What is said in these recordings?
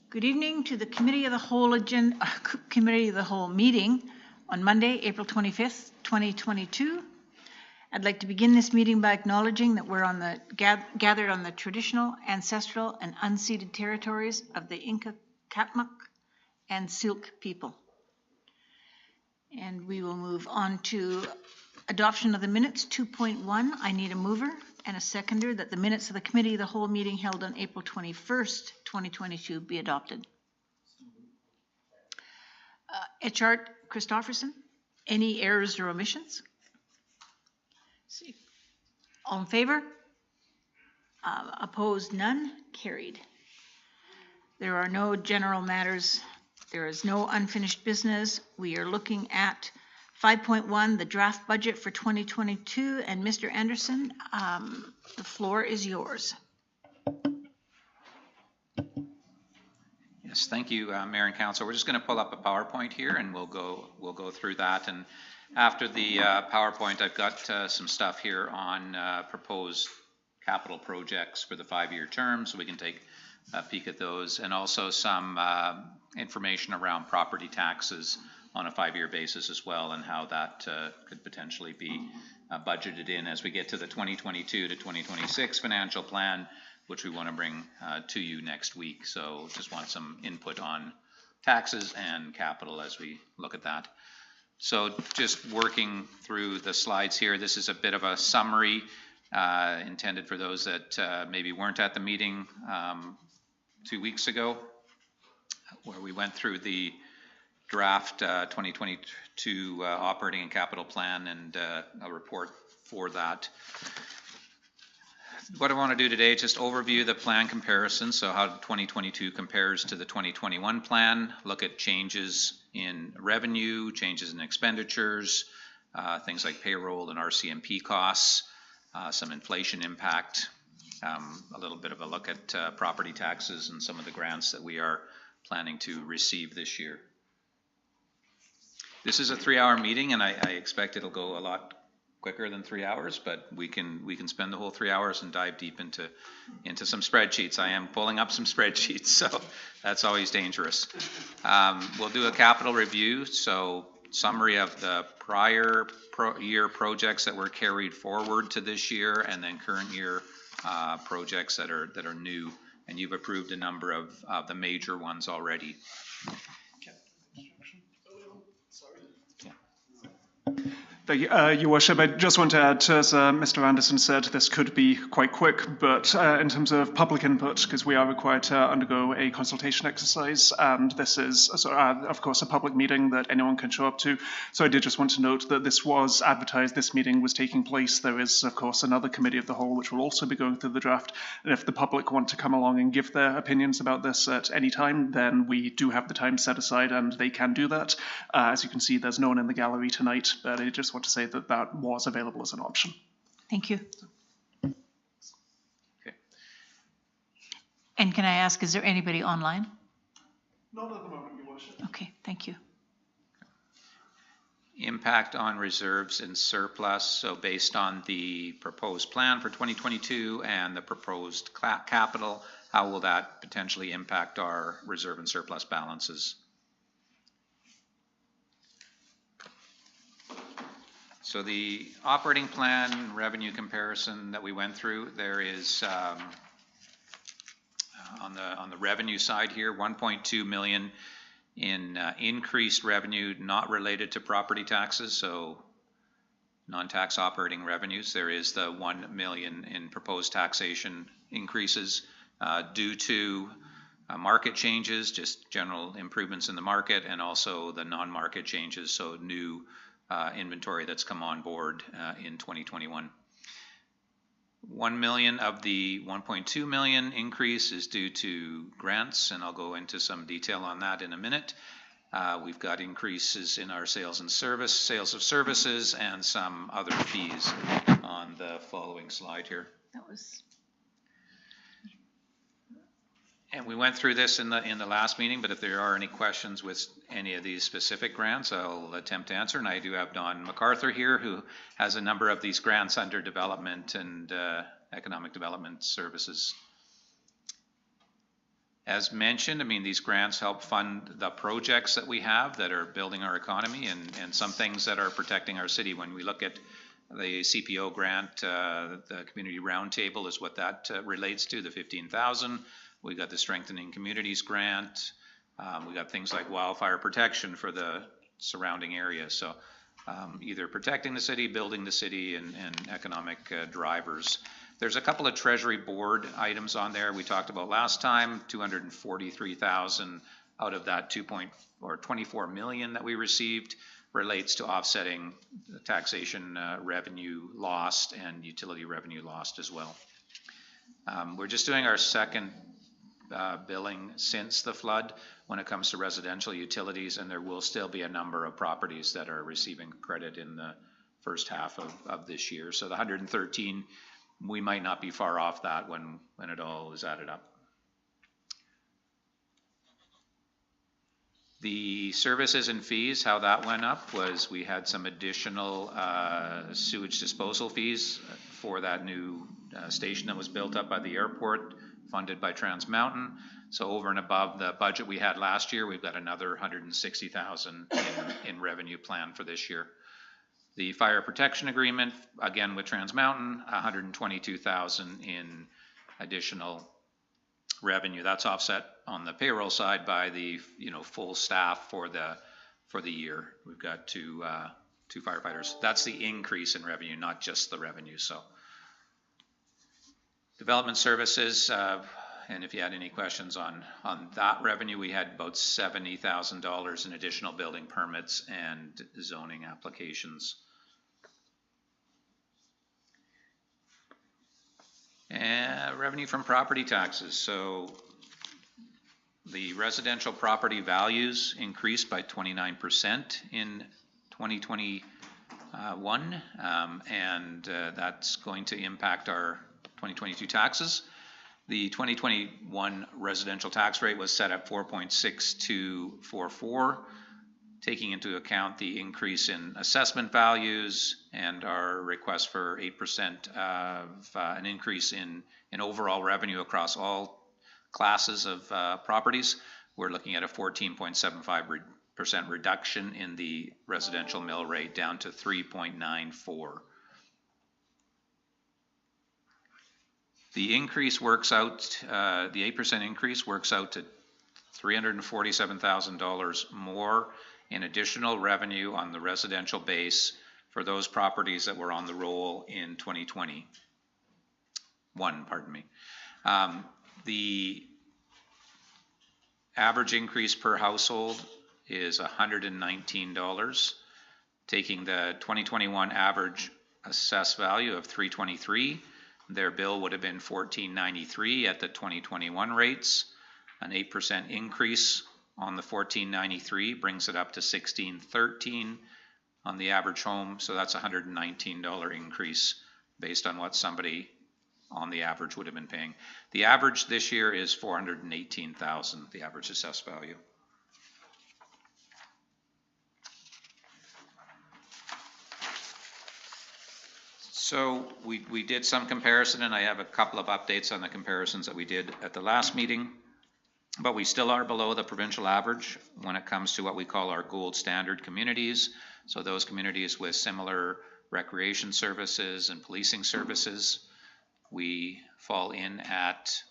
Good evening to the Committee of the Whole Committee of the Whole meeting on Monday, April 25th, 2022. I'd like to begin this meeting by acknowledging that we're gathered on the traditional, ancestral, and unceded territories of the Inca, Katmuk, and Syilx people. And we will move on to adoption of the minutes 2.1. I need a mover and a seconder that the minutes of the Committee of the Whole meeting held on April 21st, 2022 be adopted. Echart Christofferson, any errors or omissions? See. All in favor? Opposed, none, carried. There are no general matters. There is no unfinished business. We are looking at 5.1, the draft budget for 2022, and Mr. Anderson, the floor is yours. Yes, thank you, Mayor and Council. We're just going to pull up a PowerPoint here, and we'll go through that. And after the PowerPoint, I've got some stuff here on proposed capital projects for the 5-year term, so we can take a peek at those, and also some information around property taxes on a 5-year basis as well, and how that could potentially be budgeted in as we get to the 2022 to 2026 financial plan, which we want to bring to you next week. So just want some input on taxes and capital as we look at that. So just working through the slides here, this is a bit of a summary intended for those that maybe weren't at the meeting 2 weeks ago, where we went through the draft 2022 operating and capital plan and a report for that. What I want to do today is just overview the plan comparison, so how 2022 compares to the 2021 plan, look at changes in revenue, changes in expenditures, things like payroll and RCMP costs, some inflation impact, a little bit of a look at property taxes and some of the grants that we are planning to receive this year. This is a 3-hour meeting, and I expect it'll go a lot quicker than 3 hours, but we can spend the whole 3 hours and dive deep into some spreadsheets. I am pulling up some spreadsheets, so that's always dangerous. We'll do a capital review, so summary of the prior year projects that were carried forward to this year, and then current year projects that are new, and you've approved a number of the major ones already. Thank you, Your Worship. I just want to add, as Mr. Anderson said, this could be quite quick, but in terms of public input, because we are required to undergo a consultation exercise, and this is, of course, a public meeting that anyone can show up to. So I did just want to note that this was advertised, this meeting was taking place. There is, of course, another committee of the whole which will also be going through the draft. And if the public want to come along and give their opinions about this at any time, then we do have the time set aside and they can do that. As you can see, there's no one in the gallery tonight, but I just want to say that that was available as an option. Thank you. Okay. And can I ask, is there anybody online? Not at the moment, Your Worship. Okay, thank you. Impact on reserves and surplus. So based on the proposed plan for 2022 and the proposed capital, how will that potentially impact our reserve and surplus balances? So the operating plan revenue comparison that we went through, there is on the revenue side here, 1.2 million in increased revenue not related to property taxes, so non-tax operating revenues. There is the 1 million in proposed taxation increases due to market changes, just general improvements in the market, and also the non-market changes, so new inventory that's come on board in 2021. 1 million of the 1.2 million increase is due to grants, and I'll go into some detail on that in a minute. We've got increases in our sales of services, and some other fees on the following slide here. And we went through this in the last meeting, but if there are any questions with any of these specific grants, I'll attempt to answer. And I do have Don MacArthur here, who has a number of these grants under development and economic development services. As mentioned, I mean, these grants help fund the projects that we have that are building our economy, and some things that are protecting our city. When we look at the CPO grant, the Community Roundtable is what that relates to, the 15,000. We got the Strengthening Communities grant. We got things like wildfire protection for the surrounding areas. So either protecting the city, building the city, and economic drivers. There's a couple of Treasury Board items on there we talked about last time. 243,000 out of that 24 million that we received relates to offsetting the taxation revenue lost and utility revenue lost as well. We're just doing our second billing since the flood when it comes to residential utilities, and there will still be a number of properties that are receiving credit in the first half of this year. So the 113, we might not be far off that when it all is added up. The services and fees, how that went up was we had some additional sewage disposal fees for that new station that was built up by the airport, funded by Trans Mountain. So over and above the budget we had last year, we've got another 160,000 in revenue plan for this year. The fire protection agreement, again with Trans Mountain, 122,000 in additional revenue. That's offset on the payroll side by the full staff for the year. We've got two firefighters. That's the increase in revenue, not just the revenue. So development services, and if you had any questions on that revenue, we had about $70,000 in additional building permits and zoning applications. Revenue from property taxes. So the residential property values increased by 29% in 2021, and that's going to impact our 2022 taxes. The 2021 residential tax rate was set at 4.6244, taking into account the increase in assessment values and our request for 8% of an increase in overall revenue across all classes of properties. We're looking at a 14.75% reduction in the residential mill rate down to 3.94. The increase works out, the 8% increase works out to $347,000 more in additional revenue on the residential base for those properties that were on the roll in 2021, pardon me. The average increase per household is $119, taking the 2021 average assessed value of $323. Their bill would have been $1493 at the 2021 rates. An 8% increase on the $1493 brings it up to $1613 on the average home. So that's a $119 increase based on what somebody on the average would have been paying. The average this year is $418,000, the average assessed value. So we did some comparison, and I have a couple of updates on the comparisons that we did at the last meeting. But we still are below the provincial average when it comes to what we call our gold standard communities. So those communities with similar recreation services and policing services. We fall in at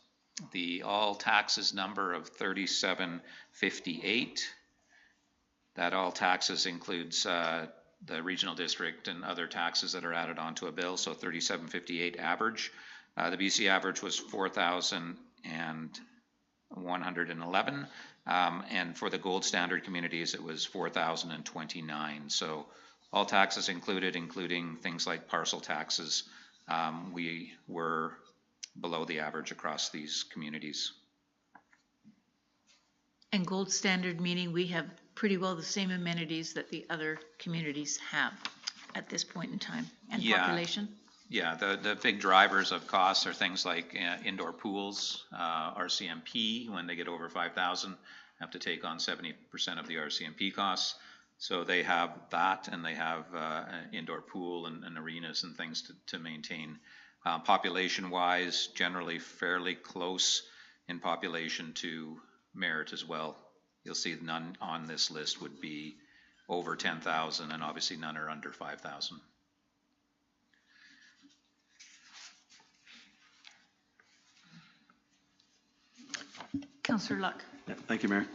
the all taxes number of 3758. That all taxes includes the regional district and other taxes that are added onto a bill, so 3758 average. The BC average was 4,111, and for the gold standard communities it was 4,029. So all taxes included, including things like parcel taxes, we were below the average across these communities. And gold standard meaning we have pretty well the same amenities that the other communities have at this point in time, and population? Yeah, the big drivers of costs are things like indoor pools, RCMP, when they get over 5,000, have to take on 70% of the RCMP costs. So they have that, and they have an indoor pool and arenas and things to maintain. Population-wise, generally fairly close in population to Merritt as well. You'll see none on this list would be over 10,000, and obviously none are under 5,000. Councillor Luck. Yeah, thank you, Mayor.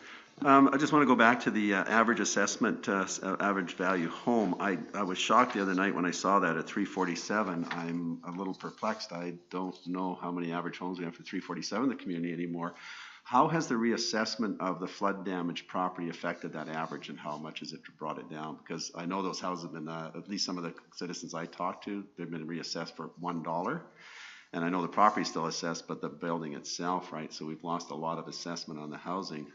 I just want to go back to the average assessment, average value home. I was shocked the other night when I saw that at 347. I'm a little perplexed. I don't know how many average homes we have for 347 in the community anymore. How has the reassessment of the flood damaged property affected that average, and how much has it brought it down? Because I know those houses have been, at least some of the citizens I talked to, they've been reassessed for $1. And I know the property is still assessed, but the building itself, right? So we've lost a lot of assessment on the housing.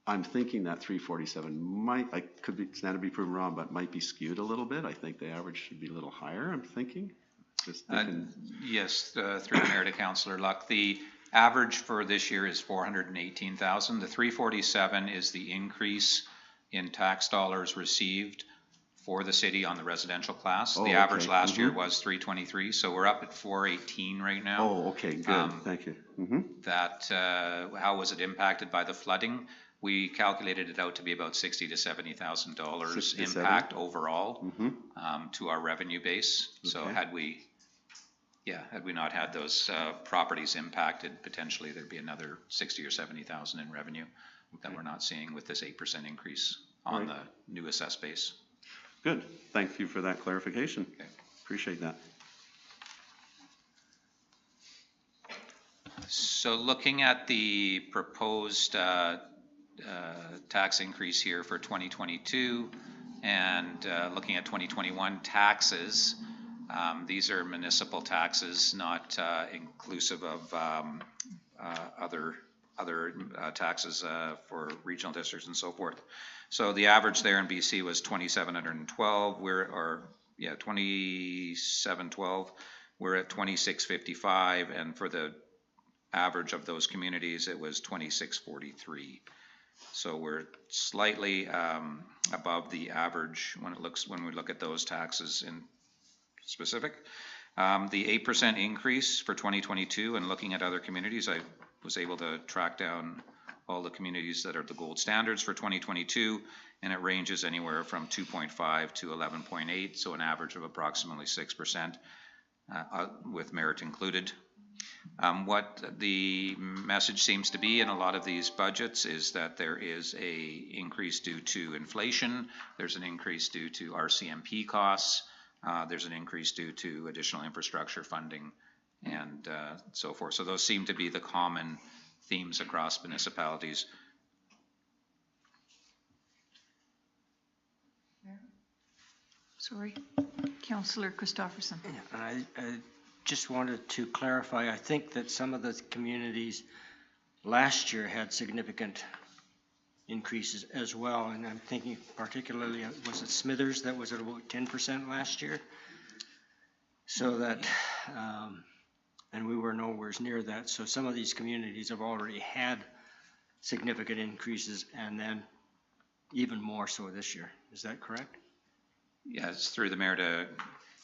I'm thinking that 347 might, I could be, stand to be proven wrong, but might be skewed a little bit. I think the average should be a little higher, I'm thinking. Just thinking. Yes, through the mayor to Councillor Luck. The average for this year is 418,000. The 347 is the increase in tax dollars received for the city on the residential class. The average last year was 323, so we're up at 418 right now. Oh, okay, good, thank you. That, how was it impacted by the flooding? We calculated it out to be about $60,000 to $70,000 impact overall to our revenue base. So had we not had those properties impacted, potentially there'd be another 60 or 70,000 in revenue that we're not seeing with this 8% increase on the new assessed base. Good, thank you for that clarification. Okay. Appreciate that. So looking at the proposed tax increase here for 2022 and looking at 2021 taxes, these are municipal taxes, not inclusive of other taxes for regional districts and so forth. So the average there in BC was 2,712. 2,712. We're at 2,655, and for the average of those communities, it was 2,643. So we're slightly above the average when we look at those taxes in specific. The 8% increase for 2022, and looking at other communities, I was able to track down all the communities that are the gold standards for 2022, and it ranges anywhere from 2.5 to 11.8, so an average of approximately 6% with Merritt included. What the message seems to be in a lot of these budgets is that there is a increase due to inflation, there's an increase due to RCMP costs, there's an increase due to additional infrastructure funding and so forth. So those seem to be the common themes across municipalities. Sorry, Councillor Christopherson. I just wanted to clarify, I think that some of the communities last year had significant increases as well, and I'm thinking particularly, was it Smithers that was at about 10% last year? So that, and we were nowhere near that, so some of these communities have already had significant increases and then even more so this year. Is that correct? Yeah, it's through the mayor to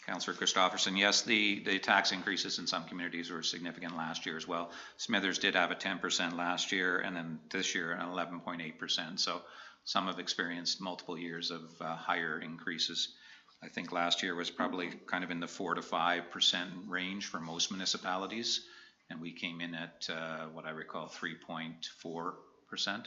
Councillor Christopherson, yes, the tax increases in some communities were significant last year as well. Smithers did have a 10% last year, and then this year an 11.8%. So some have experienced multiple years of higher increases. I think last year was probably kind of in the 4 to 5% range for most municipalities, and we came in at what I recall 3.4%.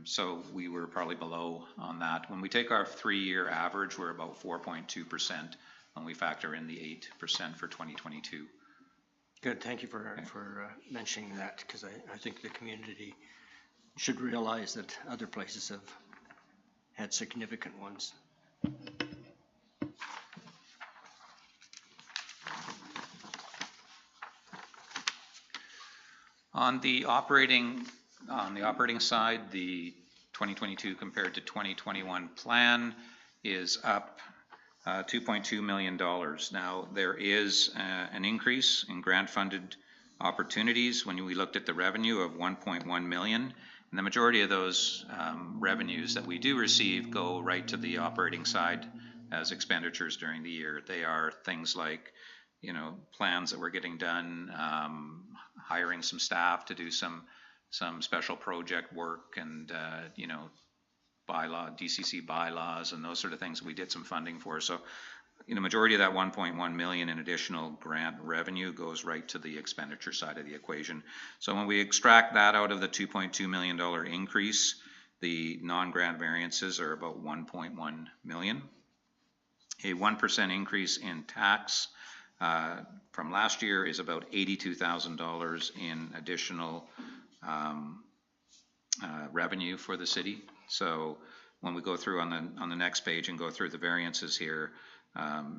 So we were probably below on that. When we take our 3-year average, we're about 4.2% when we factor in the 8% for 2022. Good, thank you for mentioning that, because I think the community should realize that other places have had significant ones. On the operating side, the 2022 compared to 2021 plan is up $2.2 million. Now, there is an increase in grant-funded opportunities when we looked at the revenue of $1.1 million. And the majority of those revenues that we do receive go right to the operating side as expenditures during the year. They are things like, you know, plans that we're getting done, hiring some staff to do some special project work, and you know, DCC bylaws and those sort of things we did some funding for. So, you know, majority of that 1.1 million in additional grant revenue goes right to the expenditure side of the equation. So when we extract that out of the $2.2 million increase, the non-grant variances are about 1.1 million. A 1% increase in tax from last year is about $82,000 in additional revenue for the city. So when we go through on the next page and go through the variances here,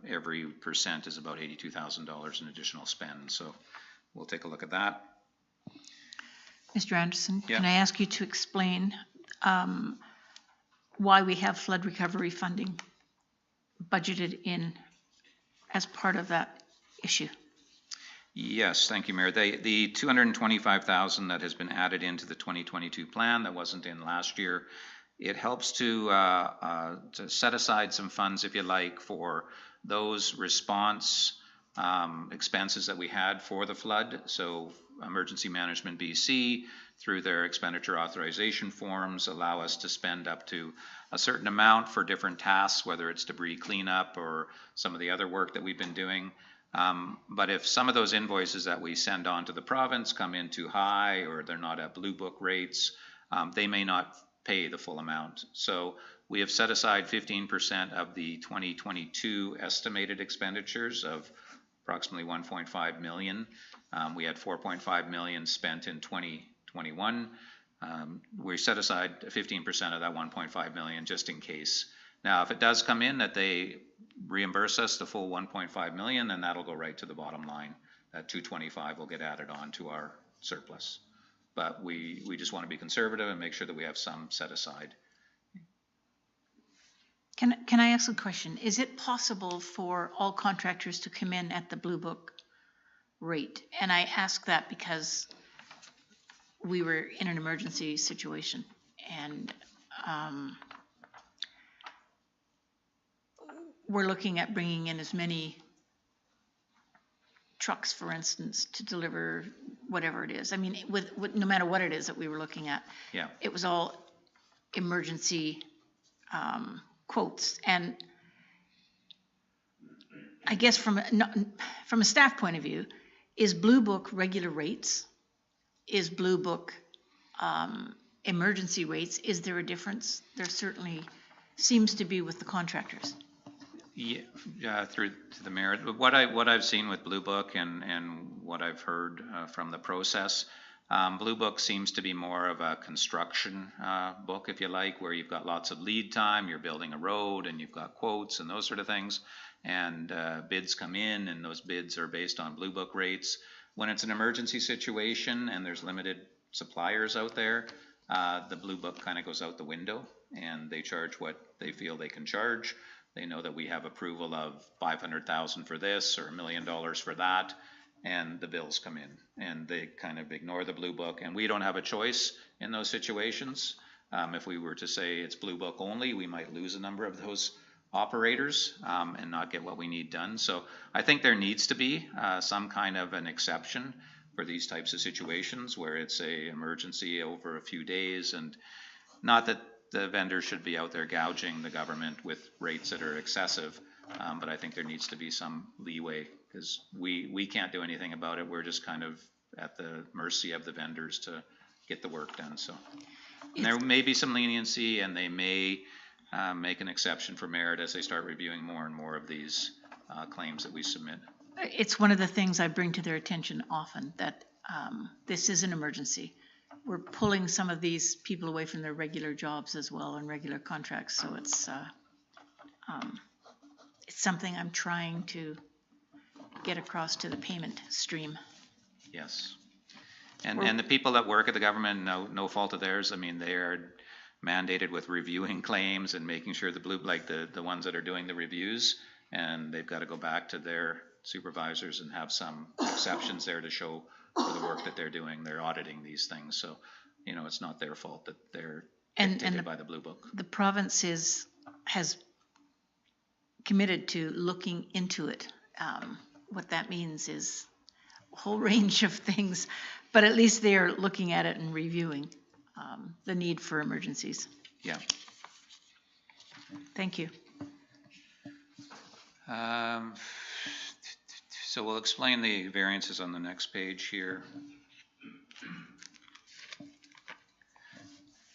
every percent is about $82,000 in additional spend. So we'll take a look at that. Mr. Anderson, Yeah. can I ask you to explain why we have flood recovery funding budgeted in as part of that issue? Yes, thank you, Mayor. The $225,000 that has been added into the 2022 plan that wasn't in last year, it helps to set aside some funds, if you like, for those response expenses that we had for the flood. So Emergency Management BC, through their expenditure authorization forms, allow us to spend up to a certain amount for different tasks, whether it's debris cleanup or some of the other work that we've been doing. But if some of those invoices that we send on to the province come in too high, or they're not at Blue Book rates, they may not pay the full amount. So we have set aside 15% of the 2022 estimated expenditures of approximately 1.5 million. We had 4.5 million spent in 2021. We set aside 15% of that 1.5 million just in case. Now, if it does come in that they reimburse us the full 1.5 million, then that'll go right to the bottom line. That 225 will get added on to our surplus. But we just want to be conservative and make sure that we have some set aside. Can I ask a question? Is it possible for all contractors to come in at the Blue Book rate? And I ask that because we were in an emergency situation, and we're looking at bringing in as many trucks, for instance, to deliver whatever it is. I mean, with no matter what it is that we were looking at, Yeah. it was all emergency quotes. And I guess from a staff point of view, is Blue Book regular rates? Is Blue Book emergency rates? Is there a difference? There certainly seems to be with the contractors. Yeah, through to the mayor. What I've seen with Blue Book and what I've heard from the process, Blue Book seems to be more of a construction book, if you like, where you've got lots of lead time, you're building a road, and you've got quotes and those sort of things, and bids come in, and those bids are based on Blue Book rates. When it's an emergency situation and there's limited suppliers out there, the Blue Book kind of goes out the window, and they charge what they feel they can charge. They know that we have approval of $500,000 for this or $1 million for that, and the bills come in, and they kind of ignore the Blue Book, and we don't have a choice in those situations. If we were to say it's Blue Book only, we might lose a number of those operators and not get what we need done. So I think there needs to be some kind of an exception for these types of situations where it's a emergency over a few days, and not that the vendor should be out there gouging the government with rates that are excessive, but I think there needs to be some leeway because we can't do anything about it. We're just kind of at the mercy of the vendors to get the work done. So and there may be some leniency, and they may make an exception for merit as they start reviewing more and more of these claims that we submit. It's one of the things I bring to their attention often, that this is an emergency. We're pulling some of these people away from their regular jobs as well and regular contracts, so it's something I'm trying to get across to the payment stream. Yes. And the people that work at the government, no fault of theirs. I mean, they are mandated with reviewing claims and making sure the ones that are doing the reviews, and they've got to go back to their supervisors and have some exceptions there to show for the work that they're doing. They're auditing these things, so it's not their fault that they're dictated by the Blue Book. The province has committed to looking into it. What that means is a whole range of things, but at least they are looking at it and reviewing the need for emergencies. Yeah. Thank you. So we'll explain the variances on the next page here.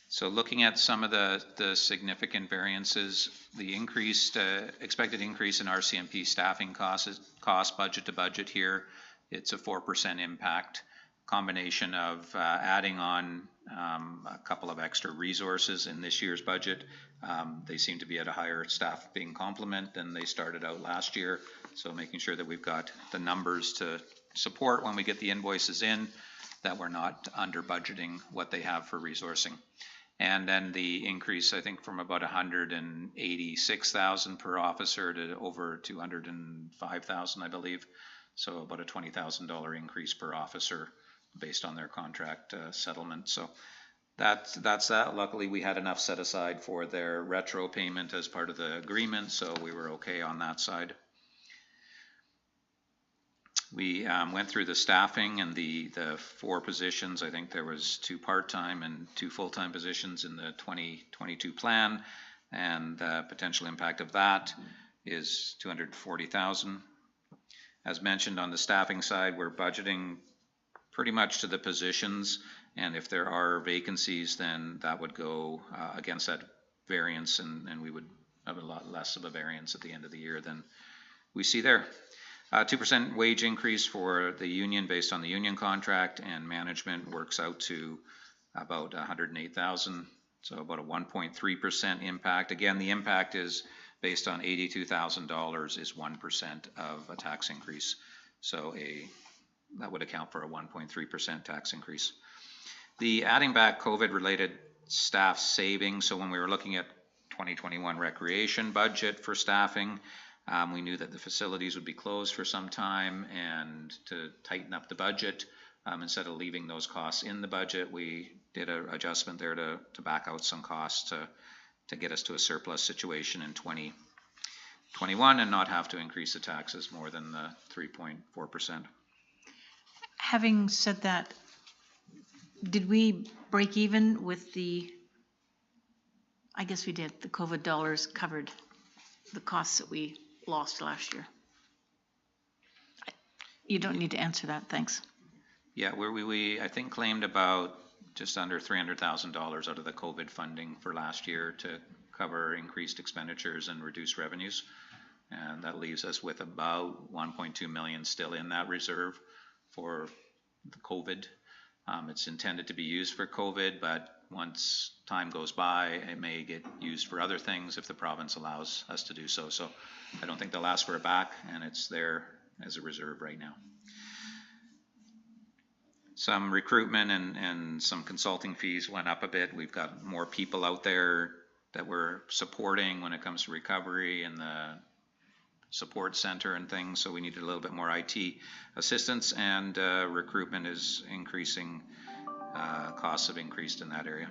So looking at some of the significant variances, the expected increase in RCMP staffing cost budget to budget here, it's a 4% impact. Combination of adding on a couple of extra resources in this year's budget. They seem to be at a higher staffing complement than they started out last year. So making sure that we've got the numbers to support when we get the invoices in, that we're not under budgeting what they have for resourcing. And then the increase, I think, from about 186,000 per officer to over 205,000, I believe. So about a $20,000 increase per officer based on their contract settlement. So that's that. Luckily, we had enough set aside for their retro payment as part of the agreement, so we were okay on that side. We went through the staffing and the 4 positions. I think there was 2 part-time and 2 full-time positions in the 2022 plan, and the potential impact of that is $240,000. As mentioned, on the staffing side, we're budgeting pretty much to the positions, and if there are vacancies, then that would go against that variance, and we would have a lot less of a variance at the end of the year than we see there. 2% wage increase for the union based on the union contract, and management works out to about 108,000, so about a 1.3% impact. Again, the impact is based on $82,000 is 1% of a tax increase, so that would account for a 1.3% tax increase. The adding back COVID-related staff savings, so when we were looking at 2021 recreation budget for staffing, we knew that the facilities would be closed for some time, and to tighten up the budget, instead of leaving those costs in the budget, we did an adjustment there to back out some costs to get us to a surplus situation in 2021 and not have to increase the taxes more than the 3.4%. Having said that, did we break even with I guess we did, the COVID dollars covered the costs that we lost last year? You don't need to answer that, thanks. Yeah, we I think claimed about just under $300,000 out of the COVID funding for last year to cover increased expenditures and reduce revenues. And that leaves us with about 1.2 million still in that reserve for the COVID. It's intended to be used for COVID, but once time goes by, it may get used for other things if the province allows us to do so. So I don't think they'll ask for it back, and it's there as a reserve right now. Some recruitment and some consulting fees went up a bit. We've got more people out there that we're supporting when it comes to recovery and the support center and things, so we needed a little bit more IT assistance, and recruitment is increasing. Costs have increased in that area.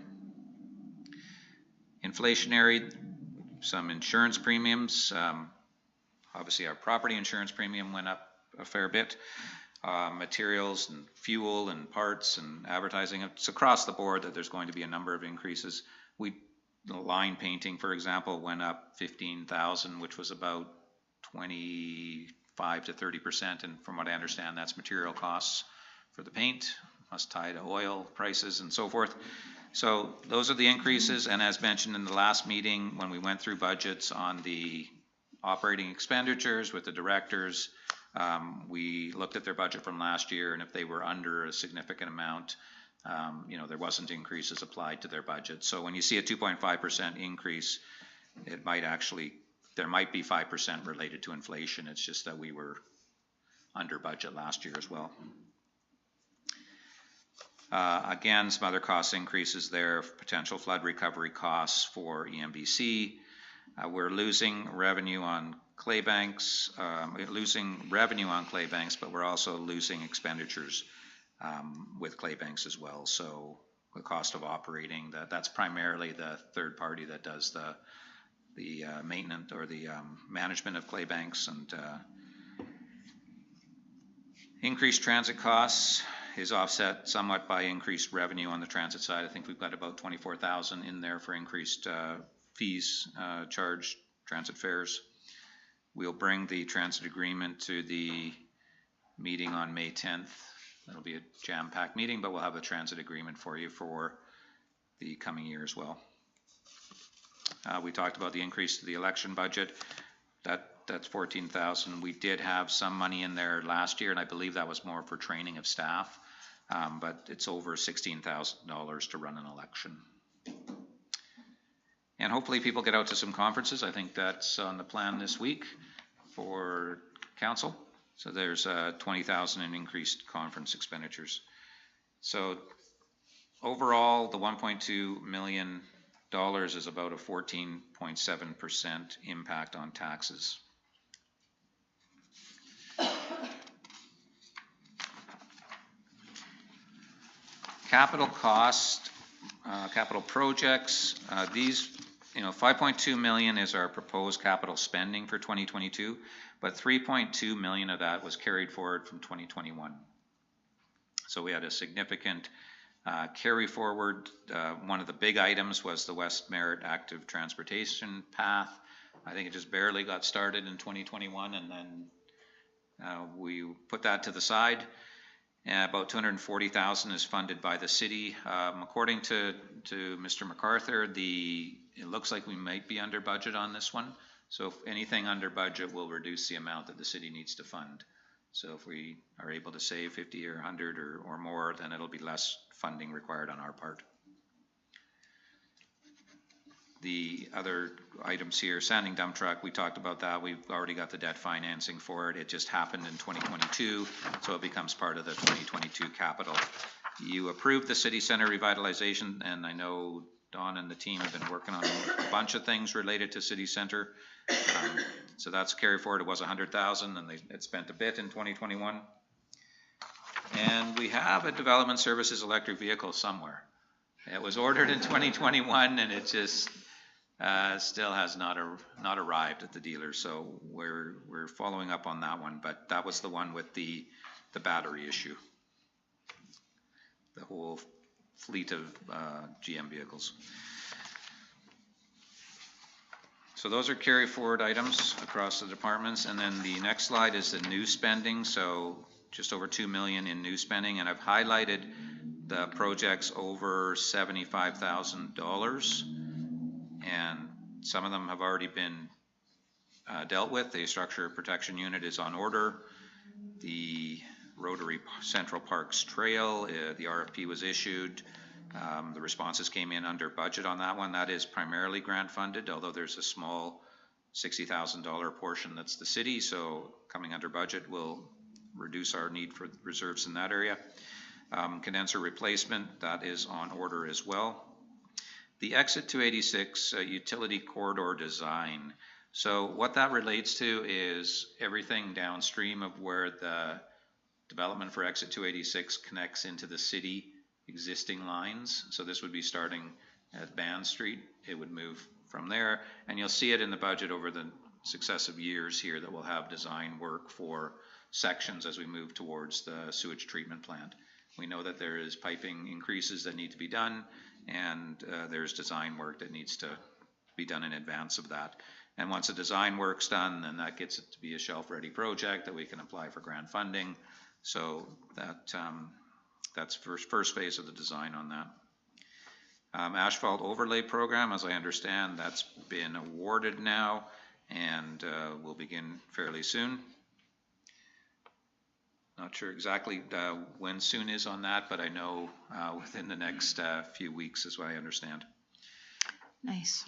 Inflationary, some insurance premiums. Obviously, our property insurance premium went up a fair bit. Materials and fuel and parts and advertising, it's across the board that there's going to be a number of increases. The line painting, for example, went up 15,000, which was about 25 to 30%, and from what I understand, that's material costs for the paint, must tie to oil prices and so forth. So those are the increases, and as mentioned in the last meeting, when we went through budgets on the operating expenditures with the directors, we looked at their budget from last year, and if they were under a significant amount, there wasn't increases applied to their budget. So when you see a 2.5% increase, it might actually, there might be 5% related to inflation. It's just that we were under budget last year as well. Again, some other cost increases there, potential flood recovery costs for EMBC. We're losing revenue on clay banks, but we're also losing expenditures with clay banks as well. So the cost of operating, that's primarily the third party that does the maintenance or the management of clay banks. And increased transit costs is offset somewhat by increased revenue on the transit side. I think we've got about 24,000 in there for increased fees charged, transit fares. We'll bring the transit agreement to the meeting on May 10th. That'll be a jam-packed meeting, but we'll have a transit agreement for you for the coming year as well. We talked about the increase to the election budget. That's 14,000. We did have some money in there last year, and I believe that was more for training of staff, but it's over $16,000 to run an election. And hopefully people get out to some conferences. I think that's on the plan this week for council. So there's 20,000 in increased conference expenditures. So overall, the $1.2 million is about a 14.7% impact on taxes. Capital cost, capital projects, these, 5.2 million is our proposed capital spending for 2022, but 3.2 million of that was carried forward from 2021. So we had a significant carry forward. One of the big items was the West Merritt Active Transportation Path. I think it just barely got started in 2021, and then we put that to the side. About 240,000 is funded by the city. According to Mr. MacArthur, it looks like we might be under budget on this one. So if anything under budget will reduce the amount that the city needs to fund. So if we are able to save 50 or 100 or more, then it'll be less funding required on our part. The other items here, sanding dump truck, we talked about that. We've already got the debt financing for it. It just happened in 2022, so it becomes part of the 2022 capital. You approved the city center revitalization, and I know Don and the team have been working on a bunch of things related to city center. So that's carry forward. It was 100,000, and it spent a bit in 2021. And we have a development services electric vehicle somewhere. It was ordered in 2021, and it just still has not arrived at the dealer. So we're following up on that one. But that was the one with the battery issue. The whole fleet of GM vehicles. So those are carry forward items across the departments. And then the next slide is the new spending. So just over 2 million in new spending. And I've highlighted the projects over $75,000. And some of them have already been dealt with. The structure protection unit is on order. The Rotary Central Parks Trail, the RFP was issued. The responses came in under budget on that one. That is primarily grant funded, although there's a small $60,000 portion that's the city. So coming under budget will reduce our need for reserves in that area. Condenser replacement, that is on order as well. The Exit 286 utility corridor design. So what that relates to is everything downstream of where the development for Exit 286 connects into the city existing lines. So this would be starting at Band Street. It would move from there. And you'll see it in the budget over the successive years here that we'll have design work for sections as we move towards the sewage treatment plant. We know that there is piping increases that need to be done, and there's design work that needs to be done in advance of that. And once the design work's done, then that gets it to be a shelf-ready project that we can apply for grant funding. So that that's first phase of the design on that. Asphalt overlay program, as I understand, that's been awarded now and will begin fairly soon. Not sure exactly when soon is on that, but I know within the next few weeks is what I understand. Nice.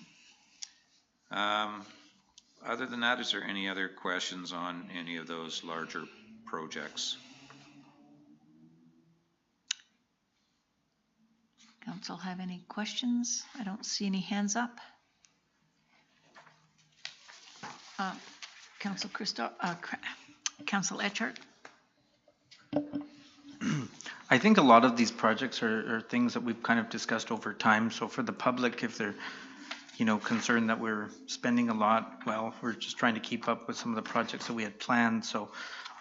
Other than that, is there any other questions on any of those larger projects? Council have any questions? I don't see any hands up. Council Christo, Council Etchart. I think a lot of these projects are things that we've kind of discussed over time. So for the public, if they're, concerned that we're spending a lot, well, we're just trying to keep up with some of the projects that we had planned. So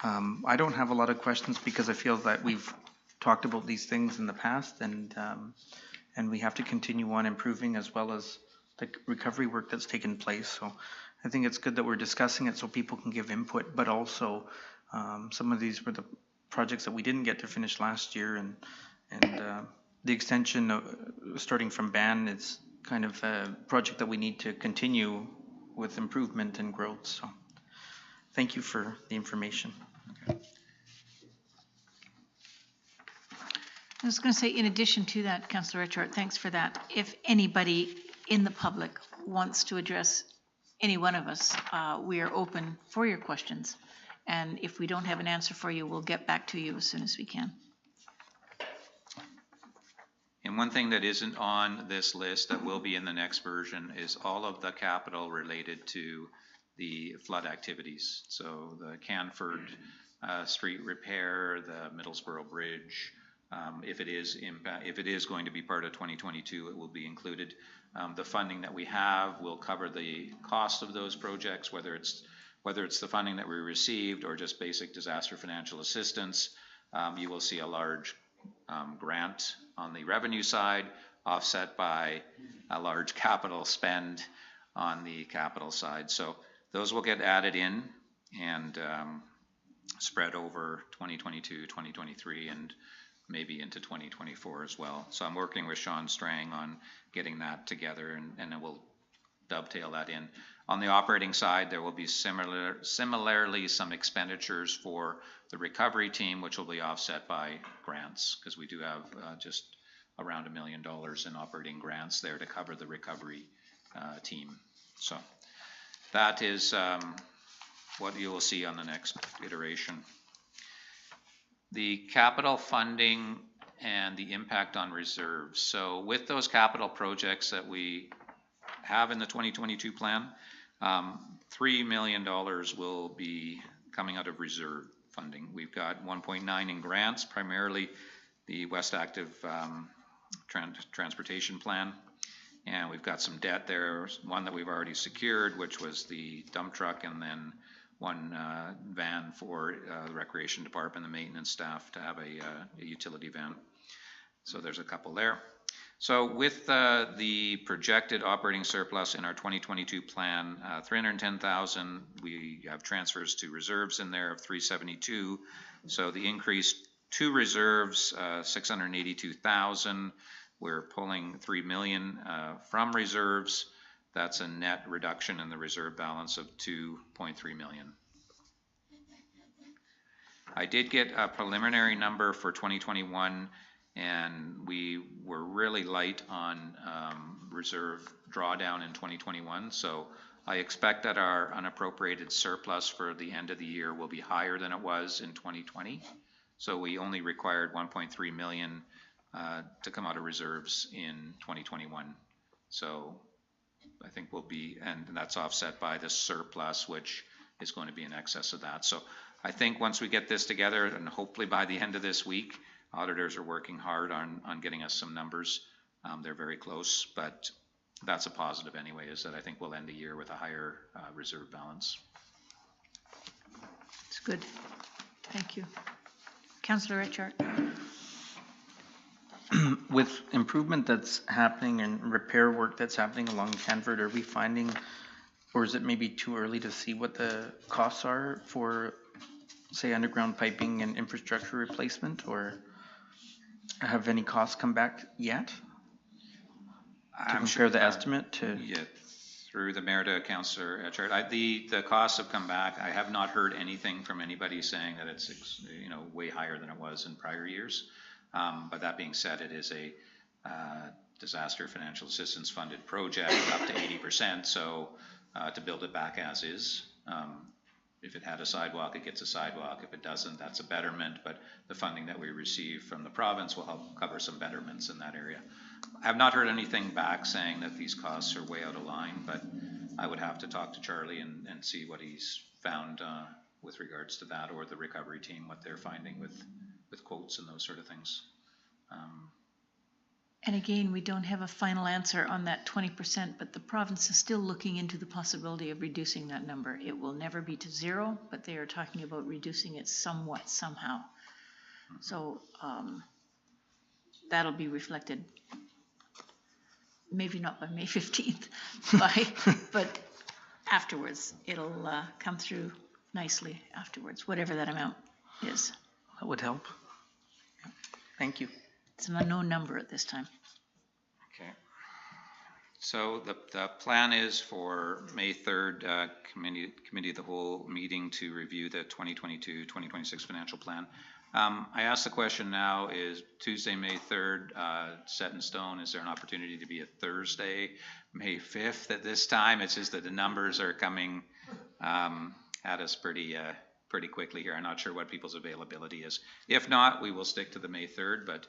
I don't have a lot of questions because I feel that we've talked about these things in the past, and we have to continue on improving as well as the recovery work that's taken place. So I think it's good that we're discussing it so people can give input, but also some of these were the projects that we didn't get to finish last year, and the extension of starting from Ban is kind of a project that we need to continue with improvement and growth. So thank you for the information. Okay. I was going to say, in addition to that, Councillor Etchart, thanks for that. If anybody in the public wants to address any one of us, we are open for your questions. And if we don't have an answer for you, we'll get back to you as soon as we can. And one thing that isn't on this list that will be in the next version is all of the capital related to the flood activities. So the Canford Street repair, the Middlesboro Bridge, if it is going to be part of 2022, it will be included. The funding that we have will cover the cost of those projects, whether it's the funding that we received or just basic disaster financial assistance. You will see a large grant on the revenue side offset by a large capital spend on the capital side. So those will get added in and spread over 2022, 2023, and maybe into 2024 as well. So I'm working with Sean Strang on getting that together, and then we'll dovetail that in. On the operating side, there will be similarly some expenditures for the recovery team, which will be offset by grants, because we do have just around $1 million in operating grants there to cover the recovery team. So that is what you will see on the next iteration. The capital funding and the impact on reserves. So with those capital projects that we have in the 2022 plan, $3 million will be coming out of reserve funding. We've got 1.9 in grants, primarily the West Active Transportation Plan, and we've got some debt there, one that we've already secured, which was the dump truck, and then one van for the Recreation Department, the maintenance staff, to have a utility van. So there's a couple there. So with the projected operating surplus in our 2022 plan, 310,000, we have transfers to reserves in there of 372. So the increase to reserves, 682,000. We're pulling 3 million from reserves. That's a net reduction in the reserve balance of 2.3 million. I did get a preliminary number for 2021, and we were really light on reserve drawdown in 2021. So I expect that our unappropriated surplus for the end of the year will be higher than it was in 2020. So we only required 1.3 million to come out of reserves in 2021. So I think we'll be, and that's offset by the surplus, which is going to be in excess of that. So I think once we get this together, and hopefully by the end of this week, auditors are working hard on getting us some numbers. They're very close, but that's a positive anyway, is that I think we'll end the year with a higher reserve balance. It's good. Thank you. Councillor Richard. With improvement that's happening and repair work that's happening along Canford, are we finding, or is it maybe too early to see what the costs are for, say, underground piping and infrastructure replacement, or have any costs come back yet? To compare the estimate to? Yeah, through the mayor to Councillor Etchart. The costs have come back. I have not heard anything from anybody saying that it's, you know, way higher than it was in prior years. But that being said, it is a disaster financial assistance funded project up to 80%. So to build it back as is, if it had a sidewalk, it gets a sidewalk. If it doesn't, that's a betterment. But the funding that we receive from the province will help cover some betterments in that area. I have not heard anything back saying that these costs are way out of line, but I would have to talk to Charlie and see what he's found with regards to that, or the recovery team, what they're finding with quotes and those sort of things. And again, we don't have a final answer on that 20%, but the province is still looking into the possibility of reducing that number. It will never be to zero, but they are talking about reducing it somewhat, somehow. So that'll be reflected, maybe not by May 15th, but afterwards. It'll come through nicely afterwards, whatever that amount is. That would help. Thank you. It's an unknown number at this time. Okay. So the plan is for May 3rd, committee of the whole meeting to review the 2022-2026 financial plan. I ask the question now, is Tuesday, May 3rd set in stone? Is there an opportunity to be a Thursday, May 5th at this time? It's just that the numbers are coming at us pretty quickly here. I'm not sure what people's availability is. If not, we will stick to the May 3rd, but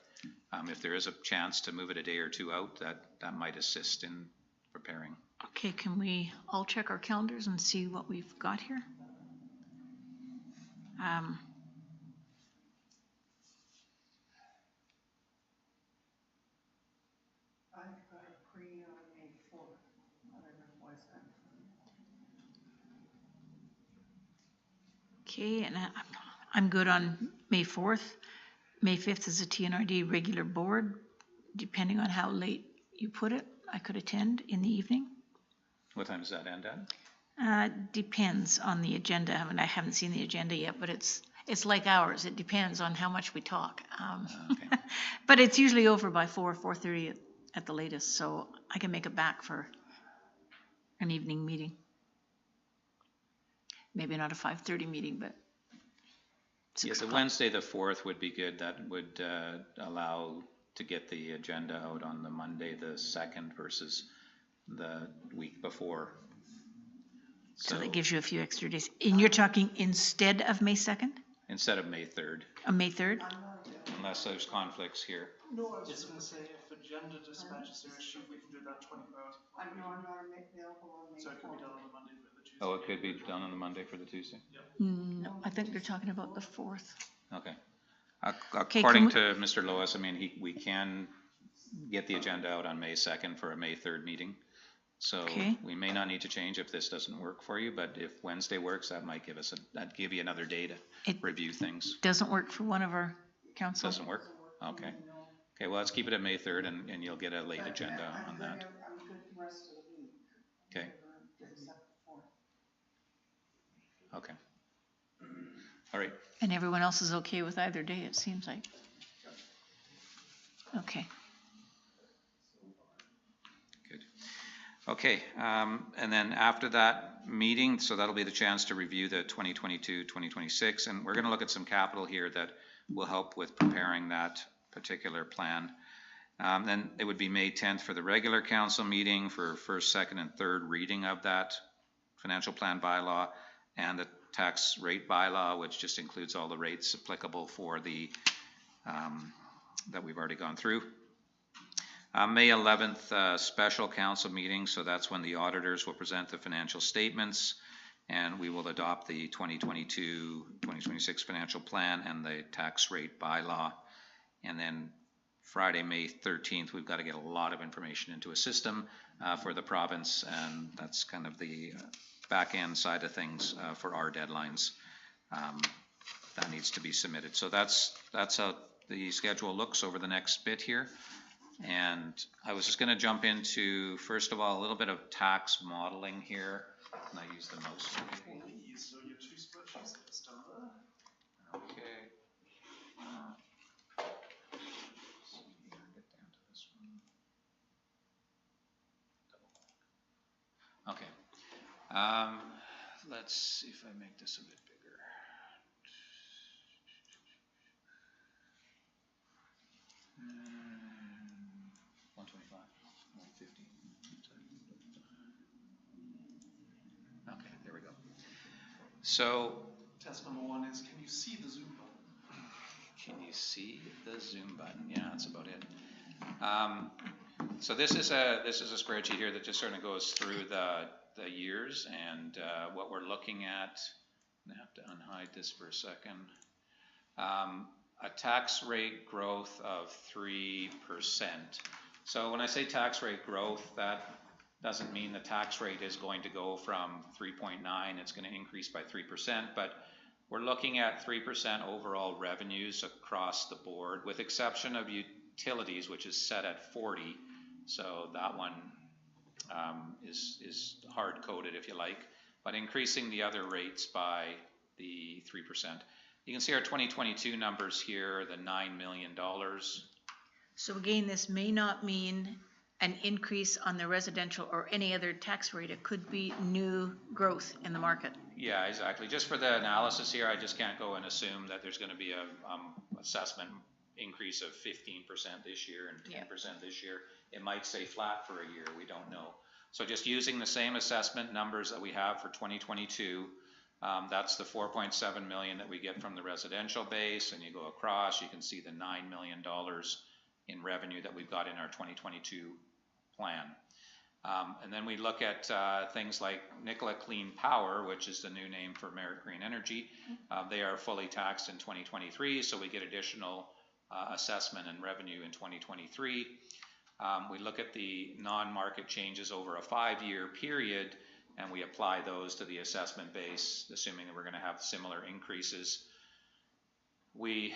if there is a chance to move it a day or two out, that might assist in preparing. Okay, can we all check our calendars and see what we've got here? Okay, and I'm good on May 4th. May 5th is a TNRD regular board. Depending on how late you put it, I could attend in the evening. What time does that end at? Depends on the agenda. I haven't seen the agenda yet, but it's like ours. It depends on how much we talk. Okay. But it's usually over by 4:30 at the latest, so I can make it back for an evening meeting. Maybe not a 5:30 meeting, but 6 Yes, o'clock. Wednesday the 4th would be good. That would allow to get the agenda out on the Monday the 2nd versus the week before. So that gives you a few extra days. And you're talking instead of May 2nd? Instead of May 3rd, May 3rd? unless there's conflicts here. No, I was just going to say, if agenda dispatch is an issue, we can do that 24 hours before. I'm not available on May 4th. So it could be done on the Monday for the Tuesday. Oh, it could be done on the Monday for the Tuesday? No, I think they're talking about the 4th. Okay. Okay, According can to Mr. Lois, I mean, we can get the agenda out on May 2nd for a May 3rd meeting. So Okay. we may not need to change if this doesn't work for you, but if Wednesday works, that might give us, that'd give you another day to It- review things. Doesn't work for one of our council? Doesn't work? Okay. Okay, well, let's keep it at May 3rd and you'll get a late agenda on that. I'm good the rest of the week. Okay, Except for. okay. All right. And everyone else is okay with either day, it seems like. Okay. Good. Okay, and then after that meeting, so that'll be the chance to review the 2022-2026, and we're going to look at some capital here that will help with preparing that particular plan. Then it would be May 10th for the regular council meeting for first, second, and third reading of that financial plan bylaw and the tax rate bylaw, which just includes all the rates applicable for the that we've already gone through. May 11th, special council meeting, so that's when the auditors will present the financial statements and we will adopt the 2022-2026 financial plan and the tax rate bylaw. And then Friday, May 13th, we've got to get a lot of information into a system for the province, and that's kind of the back end side of things for our deadlines. That needs to be submitted. So that's how the schedule looks over the next bit here. And I was just going to jump into, first of all, a little bit of tax modeling here. Can I use the mouse? So your two spreadsheets that's done there. Okay. Okay. Let's see if I make this a bit bigger. 125, 150. Okay, there we go. So, Test number one is, can you see the Zoom button? can you see the Zoom button? Yeah, that's about it. So this is a spreadsheet here that just sort of goes through the years, and what we're looking at. I have to unhide this for a second. A tax rate growth of 3%. So when I say tax rate growth, that doesn't mean the tax rate is going to go from 3.9, it's going to increase by 3%, but we're looking at 3% overall revenues across the board, with exception of utilities, which is set at 40. So that one is hard-coded, if you like, but increasing the other rates by the 3%. You can see our 2022 numbers here, the $9 million. So again, this may not mean an increase on the residential or any other tax rate. It could be new growth in the market. Yeah, exactly. Just for the analysis here, I just can't go and assume that there's going to be a assessment increase of 15% this year and 10% this year. It might stay flat for a year. We don't know. So just using the same assessment numbers that we have for 2022, that's the 4.7 million that we get from the residential base, and you go across, you can see the $9 million in revenue that we've got in our 2022 plan. And then we look at things like Nikola Clean Power, which is the new name for Merit Green Energy. They are fully taxed in 2023, so we get additional assessment and revenue in 2023. We look at the non-market changes over a 5-year period, and we apply those to the assessment base, assuming that we're going to have similar increases.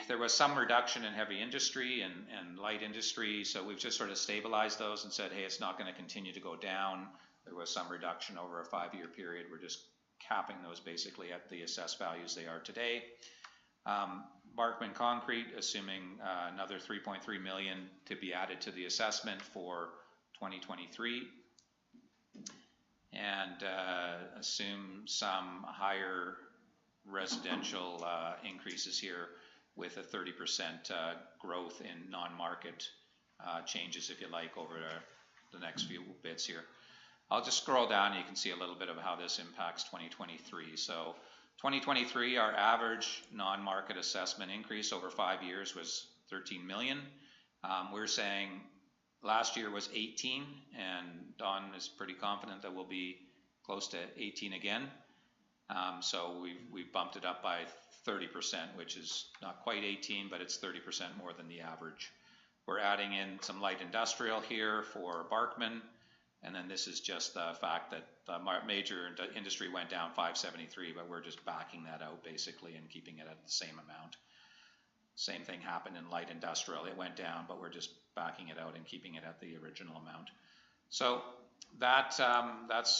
There was some reduction in heavy industry and light industry, so we've just sort of stabilized those and said, hey, it's not going to continue to go down. There was some reduction over a 5-year period. We're just capping those basically at the assessed values they are today. Barkman Concrete, assuming another 3.3 million to be added to the assessment for 2023. And assume some higher residential increases here with a 30% growth in non-market changes, if you like, over the next few bits here. I'll just scroll down and you can see a little bit of how this impacts 2023. So 2023, our average non-market assessment increase over 5 years was 13 million. We're saying last year was 18, and Don is pretty confident that we'll be close to 18 again. So we've bumped it up by 30%, which is not quite 18, but it's 30% more than the average. We're adding in some light industrial here for Barkman, and then this is just the fact that the major industry went down 573, but we're just backing that out basically and keeping it at the same amount. Same thing happened in light industrial. It went down, but we're just backing it out and keeping it at the original amount. So that's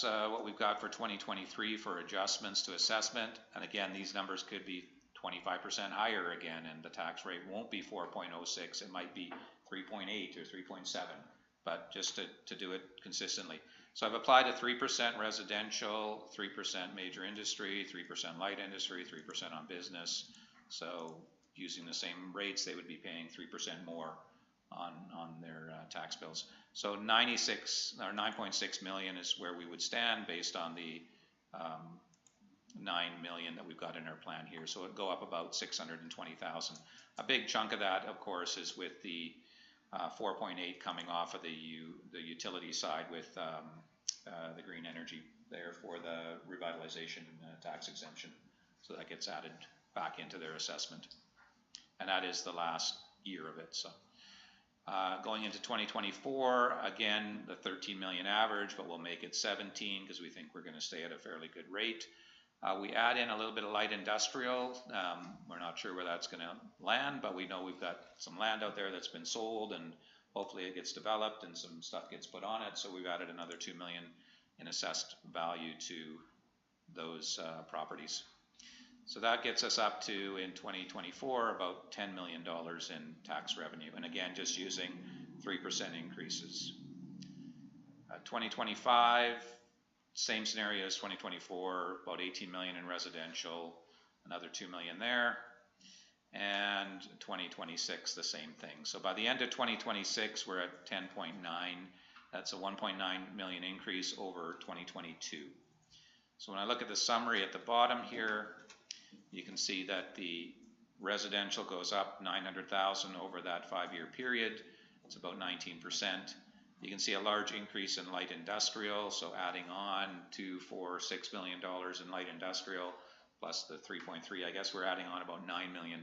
what we've got for 2023 for adjustments to assessment. And again, these numbers could be 25% higher again, and the tax rate won't be 4.06. It might be 3.8 or 3.7, but just to do it consistently. So I've applied a 3% residential, 3% major industry, 3% light industry, 3% on business. So using the same rates, they would be paying 3% more on their tax bills. So 9.6 million is where we would stand based on the 9 million that we've got in our plan here. So it'd go up about 620,000. A big chunk of that, of course, is with the 4.8 coming off of the utility side with the green energy there for the revitalization tax exemption. So that gets added back into their assessment. And that is the last year of it. So Going into 2024, again, the 13 million average, but we'll make it 17 because we think we're going to stay at a fairly good rate. We add in a little bit of light industrial. We're not sure where that's going to land, but we know we've got some land out there that's been sold, and hopefully it gets developed and some stuff gets put on it. So we've added another 2 million in assessed value to those properties. So that gets us up to, in 2024, about $10 million in tax revenue. And again, just using 3% increases. 2025, same scenario as 2024, about 18 million in residential, another 2 million there. And 2026, the same thing. So by the end of 2026, we're at 10.9. That's a 1.9 million increase over 2022. So when I look at the summary at the bottom here, you can see that the residential goes up 900,000 over that 5-year period. It's about 19%. You can see a large increase in light industrial, so adding on $2, $4, $6 million in light industrial, plus the 3.3, I guess we're adding on about $9 million.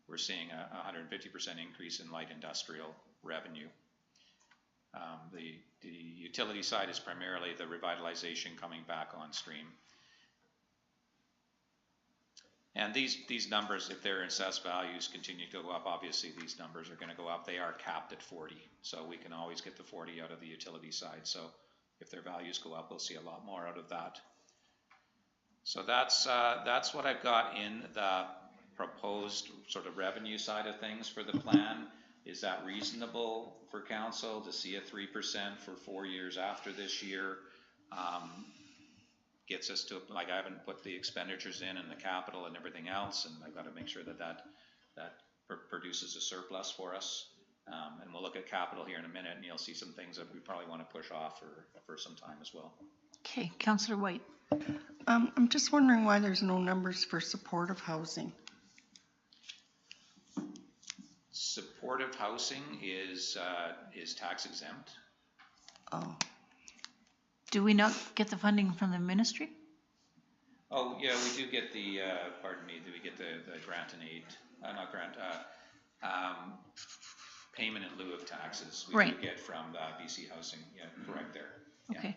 We're seeing a 150% increase in light industrial revenue. The utility side is primarily the revitalization coming back on stream. And these numbers, if their assessed values continue to go up, obviously these numbers are going to go up. They are capped at 40, so we can always get the 40 out of the utility side. So if their values go up, we'll see a lot more out of that. So that's what I've got in the proposed sort of revenue side of things for the plan. Is that reasonable for council to see a 3% for 4 years after this year? Gets us to, like, I haven't put the expenditures in and the capital and everything else, and I've got to make sure that produces a surplus for us. And we'll look at capital here in a minute, and you'll see some things that we probably want to push off for some time as well. Okay, Councillor White. I'm just wondering why there's no numbers for supportive housing. Supportive housing is tax exempt. Oh, Do we not get the funding from the ministry? Oh, yeah, we do get the, pardon me, we get the grant and aid, not grant, payment in lieu of taxes. We do get from BC Housing, yeah, correct there. Yeah. Okay.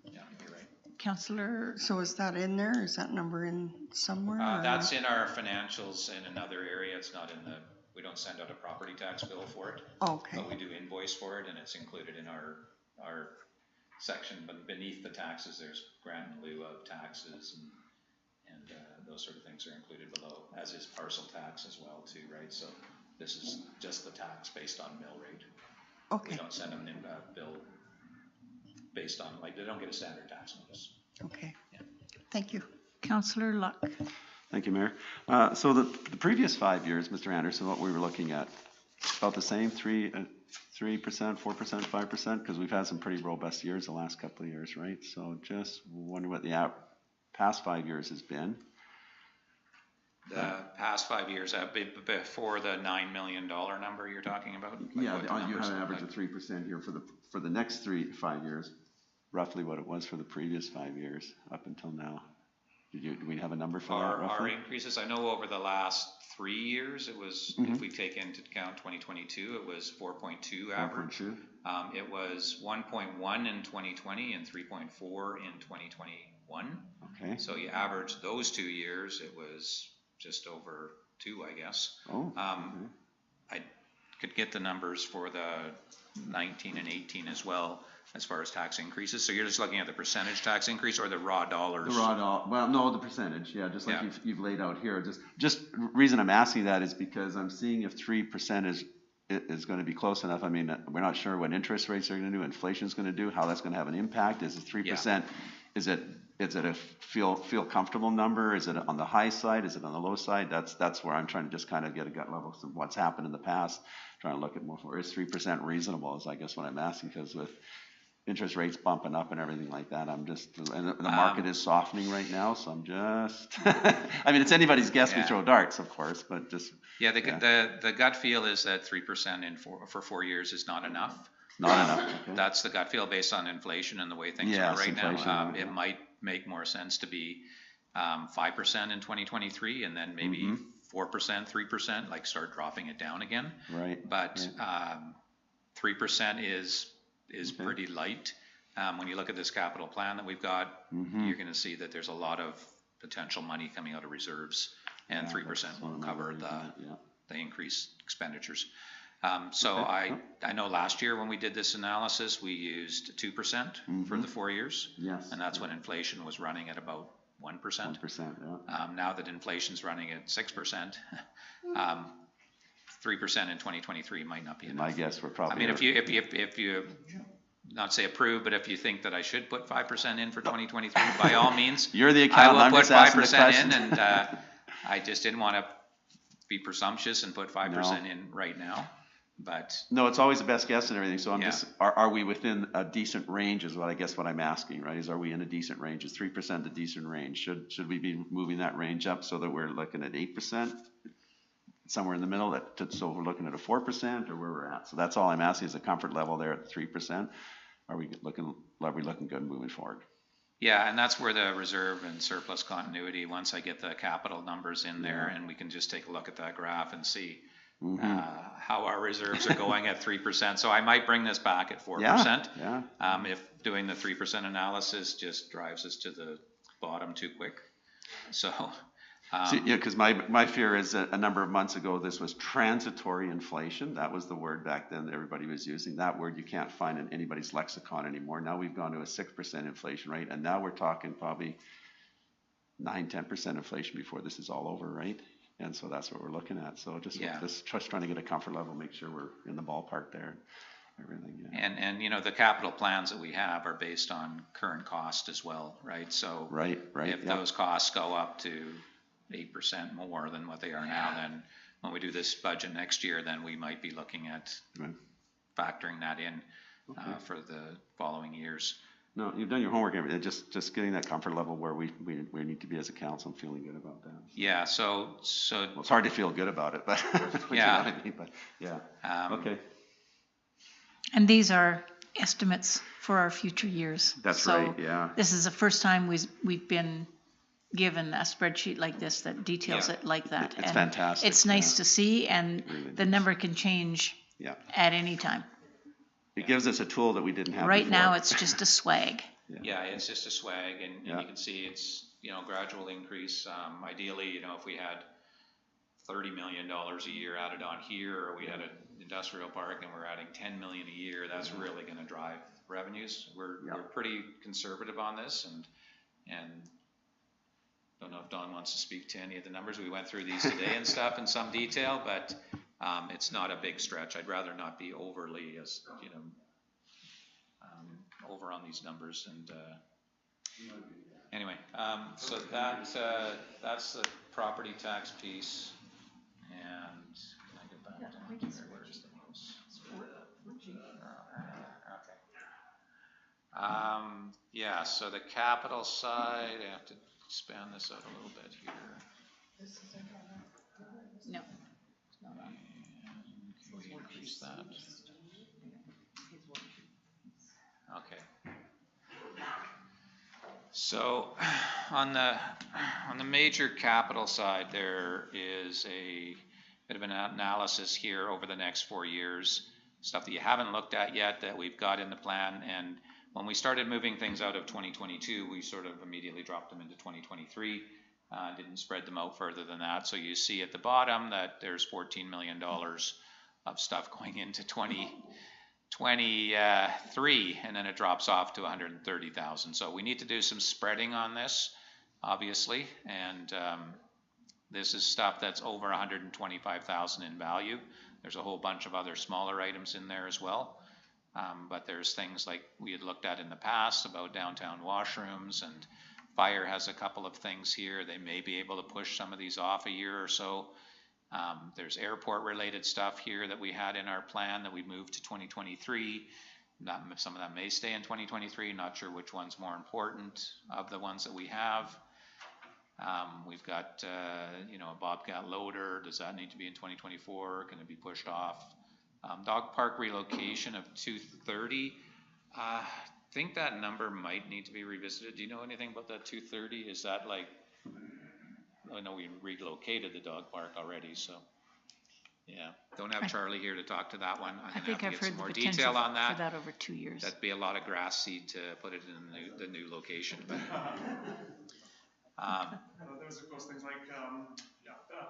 Yeah, you're right. Councillor, so is that in there? Is that number in somewhere? or That's in our financials in another area. It's not in the, we don't send out a property tax bill for it. Okay. But we do invoice for it, and it's included in our section, but beneath the taxes, there's grant in lieu of taxes, and those sort of things are included below, as is parcel tax as well too, right? So this is just the tax based on mill rate. Okay. We don't send them in a bill based on, like, they don't get a standard tax notice. Okay. Yeah. Thank you. Councillor Luck. Thank you, Mayor. So the previous 5 years, Mr. Anderson, what we were looking at, about the same, 3%, 4%, 5%, because we've had some pretty robust years the last couple of years, right? So just wonder what the past 5 years has been. The past 5 years, before the $9 million number you're talking about? Like, Yeah, what the you numbers have an look average like? of 3% here for the next 5 years, roughly what it was for the previous 5 years up until now. Do we have a number for that Our roughly? increases, I know over the last 3 years, it was, if we take into account 2022, it was 4.2 average. 4.2? It was 1.1 in 2020 and 3.4 in 2021. Okay. So you average those 2 years, it was just over 2, I guess. Oh, I could get the numbers for the 19 and 18 as well, as far as tax increases. So you're just looking at the percentage tax increase or the raw dollars? The raw dollar, well, no, the percentage, yeah, just like Yeah. you've laid out here. Just reason I'm asking that is because I'm seeing if 3% is going to be close enough. I mean, we're not sure what interest rates are going to do, inflation's going to do, how that's going to have an impact. Is it 3%? Is it a feel comfortable number? Is it on the high side? Is it on the low side? That's where I'm trying to just kind of get a gut level of what's happened in the past. Trying to look at more for, is 3% reasonable is I guess what I'm asking, because with interest rates bumping up and everything like that, I'm just, and the market is softening right now, so I'm just, I mean, it's anybody's guess, we throw darts, of course, but just. Yeah, the gut feel is that 3% for 4 years is not enough. Not enough, okay. That's the gut feel based on inflation and the way things Yes, are right inflation, now. yeah. It might make more sense to be 5% in 2023 and then maybe 4%, 3%, like start dropping it down again. Right. But 3% is pretty light. When you look at this capital plan that we've got, you're going to see that there's a lot of potential money coming out of reserves, and 3% will cover the increased expenditures. So I know last year when we did this analysis, we used 2% for the 4 years. Yes. And that's when inflation was running at about 1%. 1%, yeah. Now that inflation's running at 6%, 3% in 2023 might not be enough. My guess, we're probably. I mean, if you not say approve, but if you think that I should put 5% in for 2023, by all means. You're the accountant, I I'm will put just asking the 5% question. in, and I just didn't want to be presumptuous and put 5% in right now, but. No, it's always the best guess and everything, so I'm Yeah. just, are we within a decent range is what I guess what I'm asking, right? Is are we in a decent range? Is 3% a decent range? Should we be moving that range up so that we're looking at 8%? Somewhere in the middle, so we're looking at a 4% or where we're at? So that's all I'm asking, is a comfort level there at 3%? Are we looking good moving forward? Yeah, and that's where the reserve and surplus continuity, once I get the capital numbers in there, and we can just take a look at that graph and see how our reserves are going at 3%. So I might bring this back at 4%. Yeah. If doing the 3% analysis just drives us to the bottom too quick. So. Yeah, because my fear is that a number of months ago, this was transitory inflation. That was the word back then that everybody was using. That word you can't find in anybody's lexicon anymore. Now we've gone to a 6% inflation rate, and now we're talking probably 9-10% inflation before this is all over, right? And so that's what we're looking at. So just trying to get a comfort level, make sure we're in the ballpark there. Everything. Yeah. And you know, the capital plans that we have are based on current cost as well, right? So right. If those costs go up to 8% more than what they are now, then when we do this budget next year, then we might be looking at factoring that in for the following years. No, you've done your homework. Everything. Just getting that comfort level where we need to be as a council. I'm feeling good about that. Yeah. So well, it's hard to feel good about it, but yeah. You know what I mean? But yeah. Okay. And these are estimates for our future years. That's right. Yeah. This is the first time we've been given a spreadsheet like this that details it like that. It's fantastic. It's nice to see, and really the number can change at any time. It gives us a tool that we didn't have Right before. now, it's just a swag. Yeah, it's just a swag, and you can see it's, you know, gradual increase. Ideally, you know, if we had $30 million a year added on here, or we had an industrial park and we're adding $10 million a year, that's really going to drive revenues. We're pretty conservative on this, and don't know if Don wants to speak to any of the numbers. We went through these today and stuff in some detail, but it's not a big stretch. I'd rather not be overly, over on these numbers. And anyway, so that's the property tax piece. And can I get back down here? Where is the most? Okay. Yeah. So the capital side, I have to expand this out a little bit here. No. Can we increase that? Okay. So on the major capital side, there is a bit of an analysis here over the next 4 years, stuff that you haven't looked at yet that we've got in the plan. And when we started moving things out of 2022, we sort of immediately dropped them into 2023, didn't spread them out further than that. So you see at the bottom that there's $14 million of stuff going into 2023, and then it drops off to 130,000. So we need to do some spreading on this, obviously, and this is stuff that's over 125,000 in value. There's a whole bunch of other smaller items in there as well. But there's things like we had looked at in the past about downtown washrooms, and fire has a couple of things here. They may be able to push some of these off a year or so. There's airport related stuff here that we had in our plan that we moved to 2023. Some of that may stay in 2023. Not sure which one's more important of the ones that we have. We've got, a Bobcat loader. Does that need to be in 2024? Can it be pushed off? Dog park relocation of 230. I think that number might need to be revisited. Do you know anything about that 230? Is that like I know we relocated the dog park already, so, yeah. Don't have Charlie here to talk to that one. I'm I gonna have think to I've get some heard the more potential detail on for that. that over 2 years. That'd be a lot of grass seed to put it in the new location, but. There's of course things like,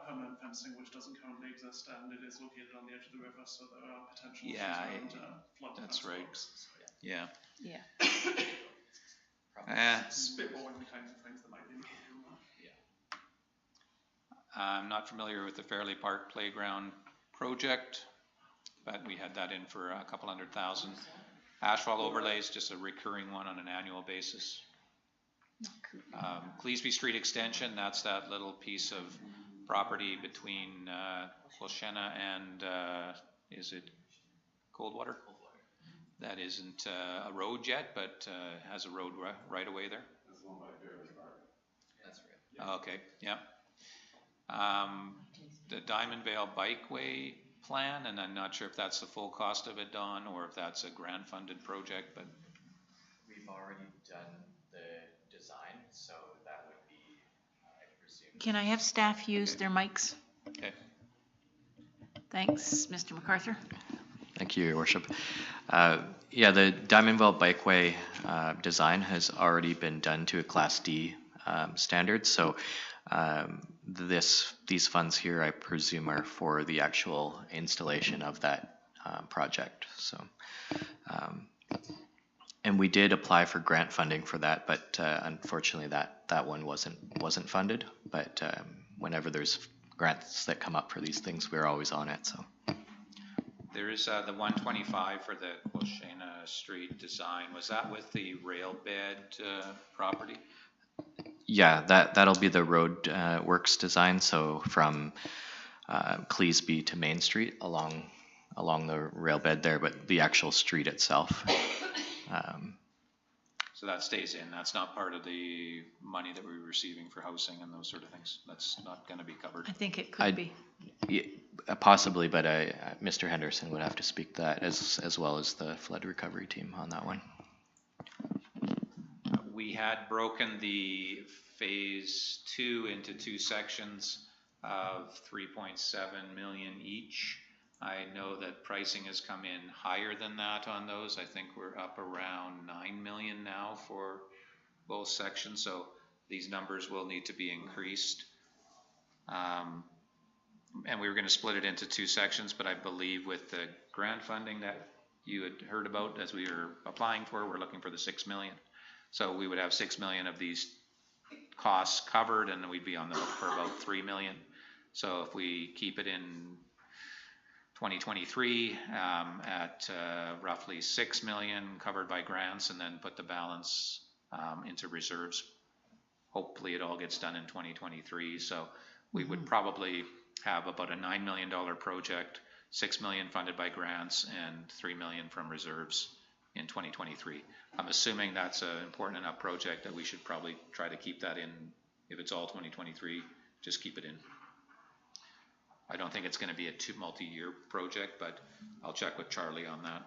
permanent fencing, which doesn't currently exist, and it is located on the edge of the river, so there are potential issues Yeah, around flood that's defense right. works. Yeah. Yeah. Spitballing the kinds of things that might be included in that. I'm not familiar with the Fairleigh Park Playground project, but we had that in for a couple $100,000. Asphalt overlays, just a recurring one on an annual basis. Cleasby Street Extension, that's that little piece of property between Quilchena and, is it Coldwater? That isn't a road yet, but has a road right away there. That's the one by Fairleigh Park. That's right. Okay, yeah. The Diamond Vale Bikeway plan, and I'm not sure if that's the full cost of it, Don, or if that's a grant funded project, but. We've already done the design, so that would be, I presume. Can I have staff use their mics? Okay. Thanks, Mr. MacArthur. Thank you, Your Worship. Yeah, the Diamond Vale Bikeway design has already been done to a Class D standard, so these funds here, I presume, are for the actual installation of that project. So, and we did apply for grant funding for that, but unfortunately, that one wasn't funded. But whenever there's grants that come up for these things, we're always on it. So. There is the 125 for the Quilchena Street design. Was that with the rail bed property? Yeah, that'll be the road works design. So from Cleesby to Main Street along the rail bed there, but the actual street itself. So that stays in. That's not part of the money that we're receiving for housing and those sort of things. That's not going to be covered. I think it could be. Yeah, possibly, but Mr. Henderson would have to speak to that as well as the flood recovery team on that one. We had broken the phase 2 into 2 sections of 3.7 million each. I know that pricing has come in higher than that on those. I think we're up around 9 million now for both sections, so these numbers will need to be increased. And we were going to split it into 2 sections, but I believe with the grant funding that you had heard about as we were applying for, we're looking for the 6 million. So we would have 6 million of these costs covered, and we'd be on the hook for about 3 million. So if we keep it in 2023 at roughly 6 million covered by grants, and then put the balance into reserves, hopefully it all gets done in 2023. So we would probably have about a $9 million project, 6 million funded by grants, and 3 million from reserves in 2023. I'm assuming that's an important enough project that we should probably try to keep that in. If it's all 2023, just keep it in. I don't think it's going to be a multi-year project, but I'll check with Charlie on that.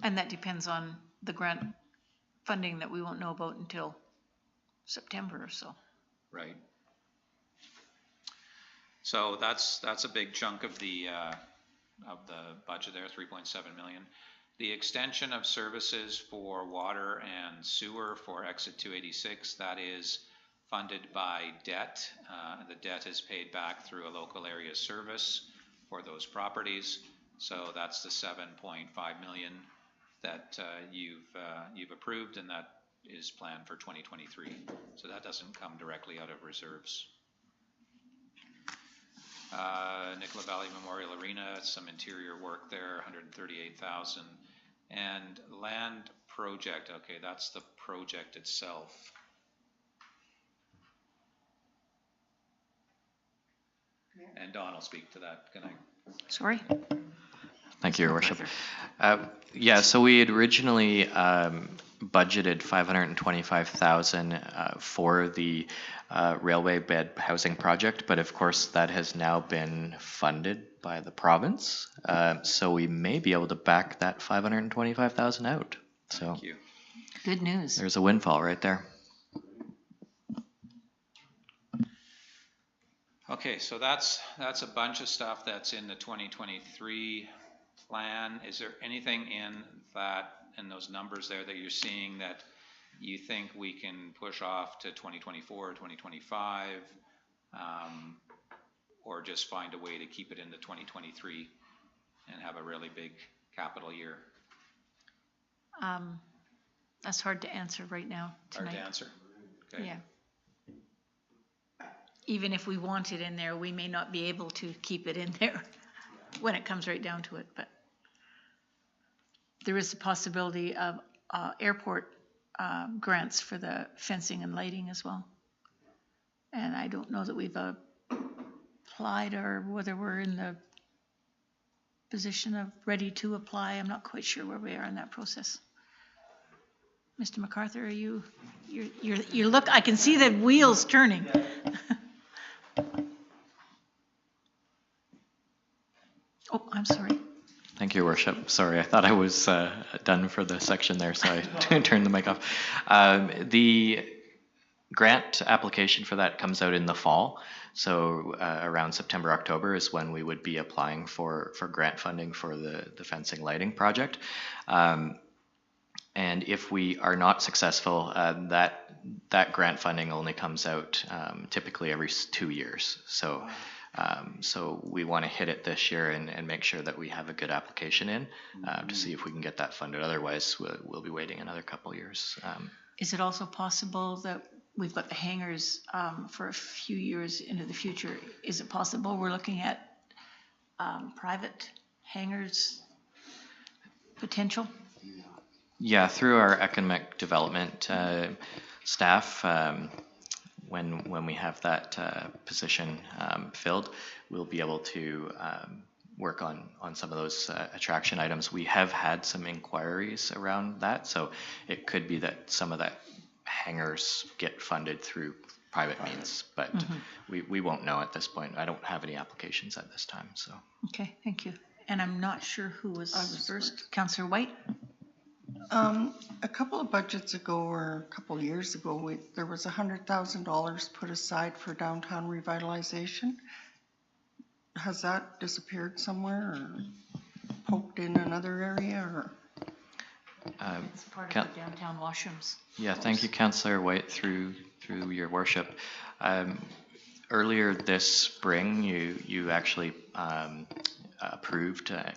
And that depends on the grant funding that we won't know about until September or so. Right. So that's a big chunk of the budget there, 3.7 million. The extension of services for water and sewer for Exit 286, that is funded by debt. The debt is paid back through a local area service for those properties. So that's the 7.5 million that you've approved, and that is planned for 2023. So that doesn't come directly out of reserves. Nicola Valley Memorial Arena, some interior work there, 138,000. And land project, okay, that's the project itself. And Don will speak to that. Can I? Sorry? Thank you, Your Worship. Yeah, so we had originally budgeted 525,000 for the railway bed housing project, but of course that has now been funded by the province. So we may be able to back that 525,000 out. So Thank you. Good news. there's a windfall right there. Okay, so that's a bunch of stuff that's in the 2023 plan. Is there anything in those numbers there that you're seeing that you think we can push off to 2024, 2025? Or just find a way to keep it into 2023 and have a really big capital year? That's hard to answer right now, Hard tonight. to answer? Okay. Yeah. Even if we want it in there, we may not be able to keep it in there when it comes right down to it, but there is a possibility of airport grants for the fencing and lighting as well. And I don't know that we've applied or whether we're in the position of ready to apply. I'm not quite sure where we are in that process. Mr. MacArthur, are you look, I can see the wheels turning. Oh, I'm sorry. Thank you, Your Worship. Sorry, I thought I was done for the section there, so I turned the mic off. The grant application for that comes out in the fall. So around September, October is when we would be applying for grant funding for the fencing lighting project. And if we are not successful, that grant funding only comes out typically every 2 years. So we want to hit it this year and make sure that we have a good application in to see if we can get that funded. Otherwise, we'll be waiting another couple of years. Is it also possible that we've got the hangars for a few years into the future? Is it possible we're looking at private hangars potential? Yeah, through our economic development staff, when we have that position filled, we'll be able to work on some of those attraction items. We have had some inquiries around that, so it could be that some of that hangars get funded through private means, but we won't know at this point. I don't have any applications at this time, so. Okay, thank you. And I'm not sure who was first. Councillor White? A couple of budgets ago, or a couple of years ago, there was $100,000 put aside for downtown revitalization. Has that disappeared somewhere or poked in another area, or? It's part of the downtown washrooms. Yeah, thank you, Councillor White, through your worship. Earlier this spring, you actually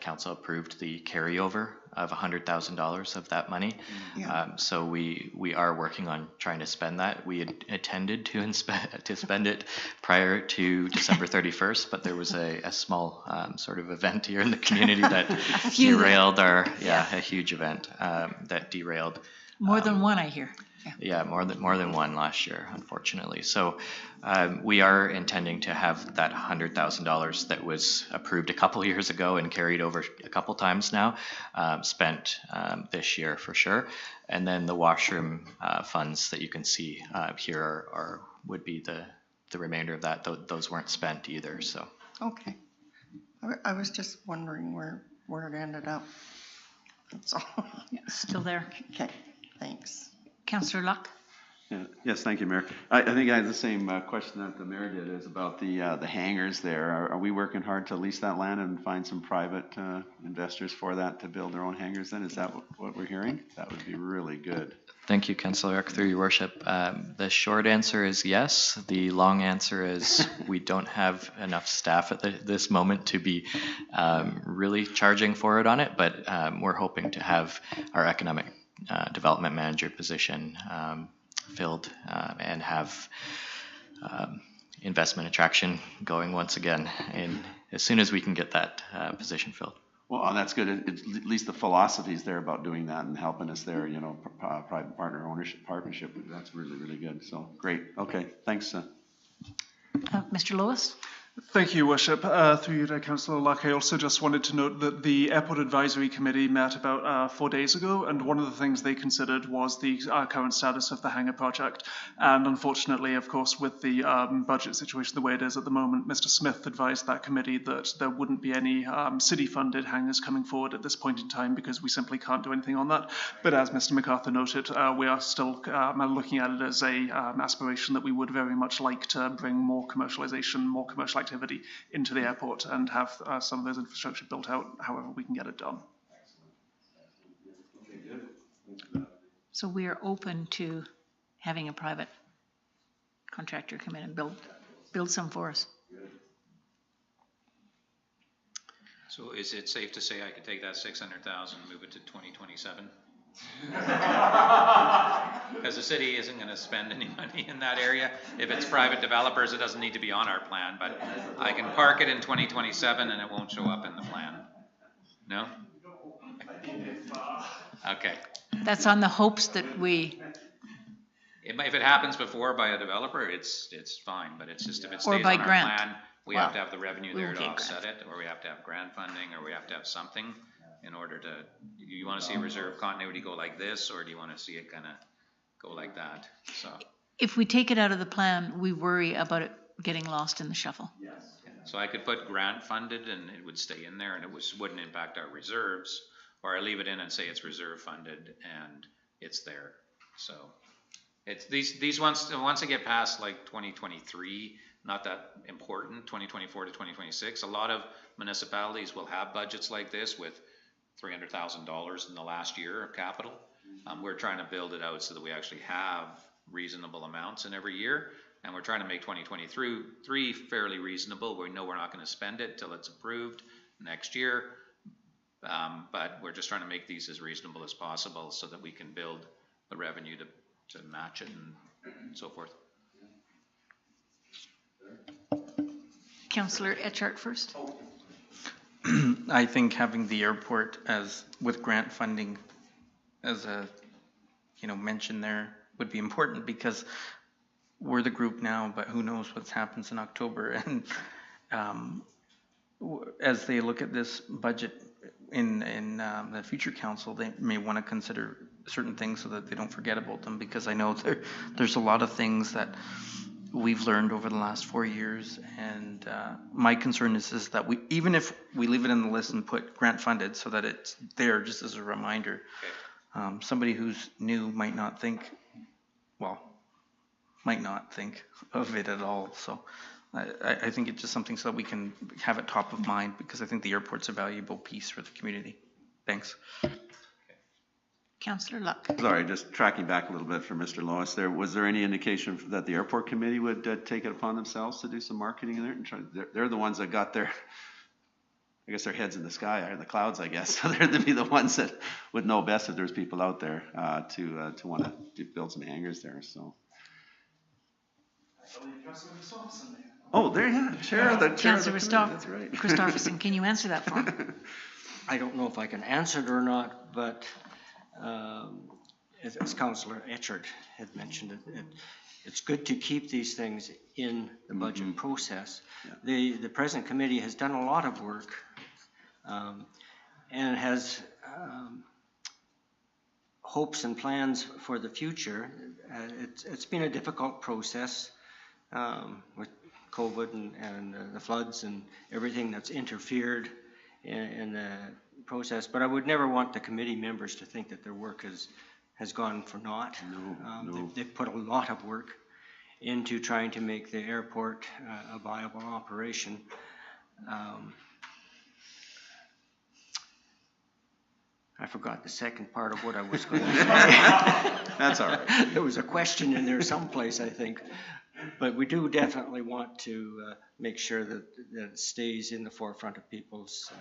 council approved the carryover of $100,000 of that money. Yeah. So we are working on trying to spend that. We had intended to spend it prior to December 31st, but there was a small sort of event here in the community that derailed a huge event that derailed. More than one, I hear. Yeah, more than one last year, unfortunately. So we are intending to have that $100,000 that was approved a couple years ago and carried over a couple times now, spent this year for sure. And then the washroom funds that you can see here would be the remainder of that. Those weren't spent either. So. Okay. I was just wondering where it ended up. That's all. Still there. Okay, thanks. Councillor Luck? Yeah, yes, thank you, Mayor. I think I had the same question that the Mayor did, is about the hangars there. Are we working hard to lease that land and find some private investors for that to build their own hangars then? Is that what we're hearing? That would be really good. Thank you, Councillor Eck, through your worship. The short answer is yes. The long answer is we don't have enough staff at this moment to be really charging for it on it, but we're hoping to have our economic development manager position filled and have investment attraction going once again, and as soon as we can get that position filled. Well, that's good. At least the philosophy is there about doing that and helping us there, private partner ownership, partnership. That's really, really good. So great. Okay, thanks. Mr. Lewis? Thank you, Your Worship. Through you to Councillor Luck, I also just wanted to note that the Airport Advisory Committee met about 4 days ago, and one of the things they considered was the current status of the hangar project. And unfortunately, of course, with the budget situation the way it is at the moment, Mr. Smith advised that committee that there wouldn't be any city-funded hangars coming forward at this point in time because we simply can't do anything on that. But as Mr. MacArthur noted, we are still looking at it as a aspiration that we would very much like to bring more commercialization, more commercial activity into the airport and have some of those infrastructure built out however we can get it done. So we are open to having a private contractor come in and build some for us. So is it safe to say I could take that 600,000 and move it to 2027? Because the city isn't going to spend any money in that area. If it's private developers, it doesn't need to be on our plan, but I can park it in 2027 and it won't show up in the plan. No? Okay. That's on the hopes that we, If it happens before by a developer, it's fine, but it's just if it stays by on our grant. plan, we have to have the revenue we there won't to get offset grant. it, or we have to have grant funding, or we have to have something in order to, you want to see reserve continuity go like this, or do you want to see it kind of go like that? So, if we take it out of the plan, we worry about it getting lost in the shuffle. so I could put grant funded and it would stay in there and it wouldn't impact our reserves, or I leave it in and say it's reserve funded and it's there. So it's these once they get past like 2023, not that important, 2024 to 2026, a lot of municipalities will have budgets like this with $300,000 in the last year of capital. We're trying to build it out so that we actually have reasonable amounts in every year, and we're trying to make 2023 fairly reasonable. We know we're not going to spend it till it's approved next year, but we're just trying to make these as reasonable as possible so that we can build the revenue to match it and so forth. Councillor Etchart first. I think having the airport as, with grant funding as a, mention there would be important because we're the group now, but who knows what happens in October. And as they look at this budget in the future council, they may want to consider certain things so that they don't forget about them, because I know there's a lot of things that we've learned over the last 4 years, and my concern is that even if we leave it in the list and put grant funded so that it's there just as a reminder, somebody who's new might not think of it at all. So I think it's just something so that we can have it top of mind, because I think the airport's a valuable piece for the community. Thanks. Councillor Luck. Sorry, just tracking back a little bit for Mr. Lois there. Was there any indication that the airport committee would take it upon themselves to do some marketing in there? And they're the ones that got their heads in the sky, or in the clouds, I guess. So they're to be the ones that would know best if there's people out there to want to build some hangars there. So. Oh, there, yeah, chair of the Councillor that's right. Christopherson, can you answer that for me? I don't know if I can answer it or not, but as Councillor Etchart had mentioned, it's good to keep these things in the budget process. Yeah. The present committee has done a lot of work and has hopes and plans for the future. It's been a difficult process with COVID and the floods and everything that's interfered in the process, but I would never want the committee members to think that their work has gone for naught. No. They've put a lot of work into trying to make the airport a viable operation. I forgot the second part of what I was going to say. That's all right. There was a question in there someplace, I think. But we do definitely want to make sure that it stays in the forefront of people's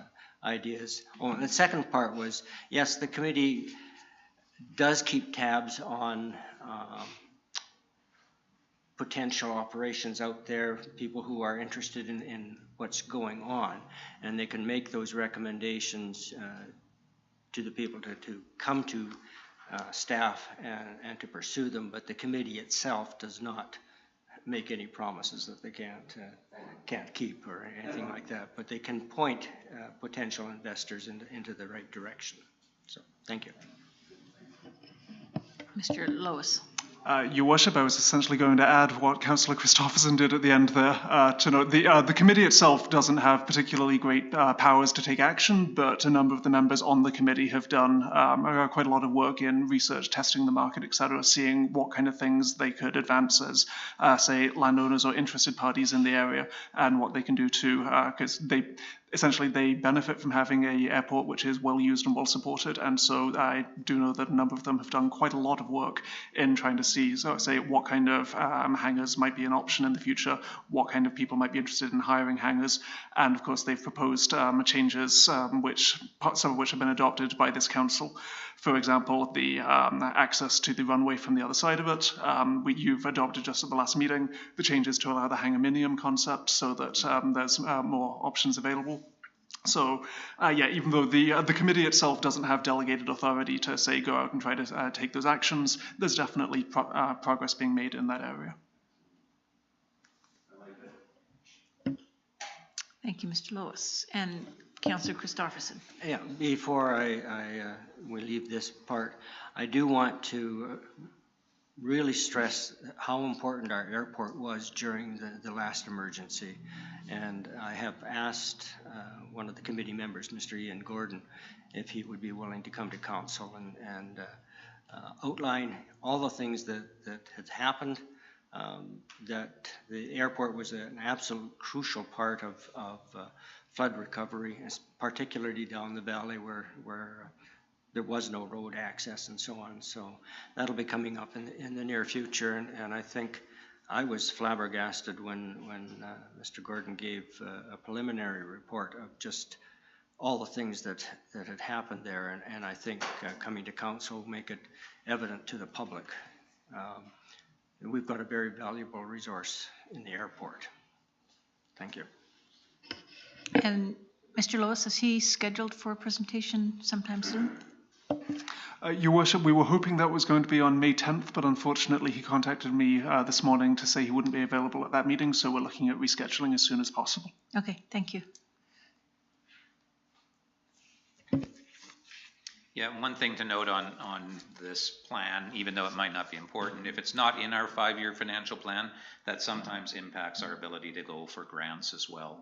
ideas. Oh, and the second part was, yes, the committee does keep tabs on potential operations out there, people who are interested in what's going on, and they can make those recommendations to the people to come to staff and to pursue them, but the committee itself does not make any promises that they can't keep or anything like that, but they can point potential investors into the right direction. So, thank you. Mr. Lois. Your Worship, I was essentially going to add what Councillor Christopherson did at the end there, to note the committee itself doesn't have particularly great powers to take action, but a number of the members on the committee have done quite a lot of work in research, testing the market, etc., seeing what kind of things they could advance as, say, landowners or interested parties in the area, and what they can do too, because they benefit from having a airport which is well used and well supported, and so I do know that a number of them have done quite a lot of work in trying to see, so say, what kind of hangars might be an option in the future, what kind of people might be interested in hiring hangars, and of course they've proposed changes some of which have been adopted by this council. For example, the access to the runway from the other side of it. You've adopted just at the last meeting the changes to allow the hangar-minium concept so that there's more options available. So, yeah, even though the committee itself doesn't have delegated authority to, say, go out and try to take those actions, there's definitely progress being made in that area. Thank you, Mr. Lois. And Councillor Christopherson. Yeah, before we leave this part, I do want to really stress how important our airport was during the last emergency. And I have asked one of the committee members, Mr. Ian Gordon, if he would be willing to come to council and outline all the things that had happened, that the airport was an absolute crucial part of flood recovery, particularly down the valley where there was no road access and so on. So that'll be coming up in the near future. And I think I was flabbergasted when Mr. Gordon gave a preliminary report of just all the things that had happened there. And I think coming to council will make it evident to the public. We've got a very valuable resource in the airport. Thank you. And Mr. Lois, is he scheduled for a presentation sometime soon? Your Worship, we were hoping that was going to be on May 10th, but unfortunately he contacted me this morning to say he wouldn't be available at that meeting, so we're looking at rescheduling as soon as possible. Okay, thank you. Yeah, one thing to note on this plan, even though it might not be important, if it's not in our 5-year financial plan, that sometimes impacts our ability to go for grants as well.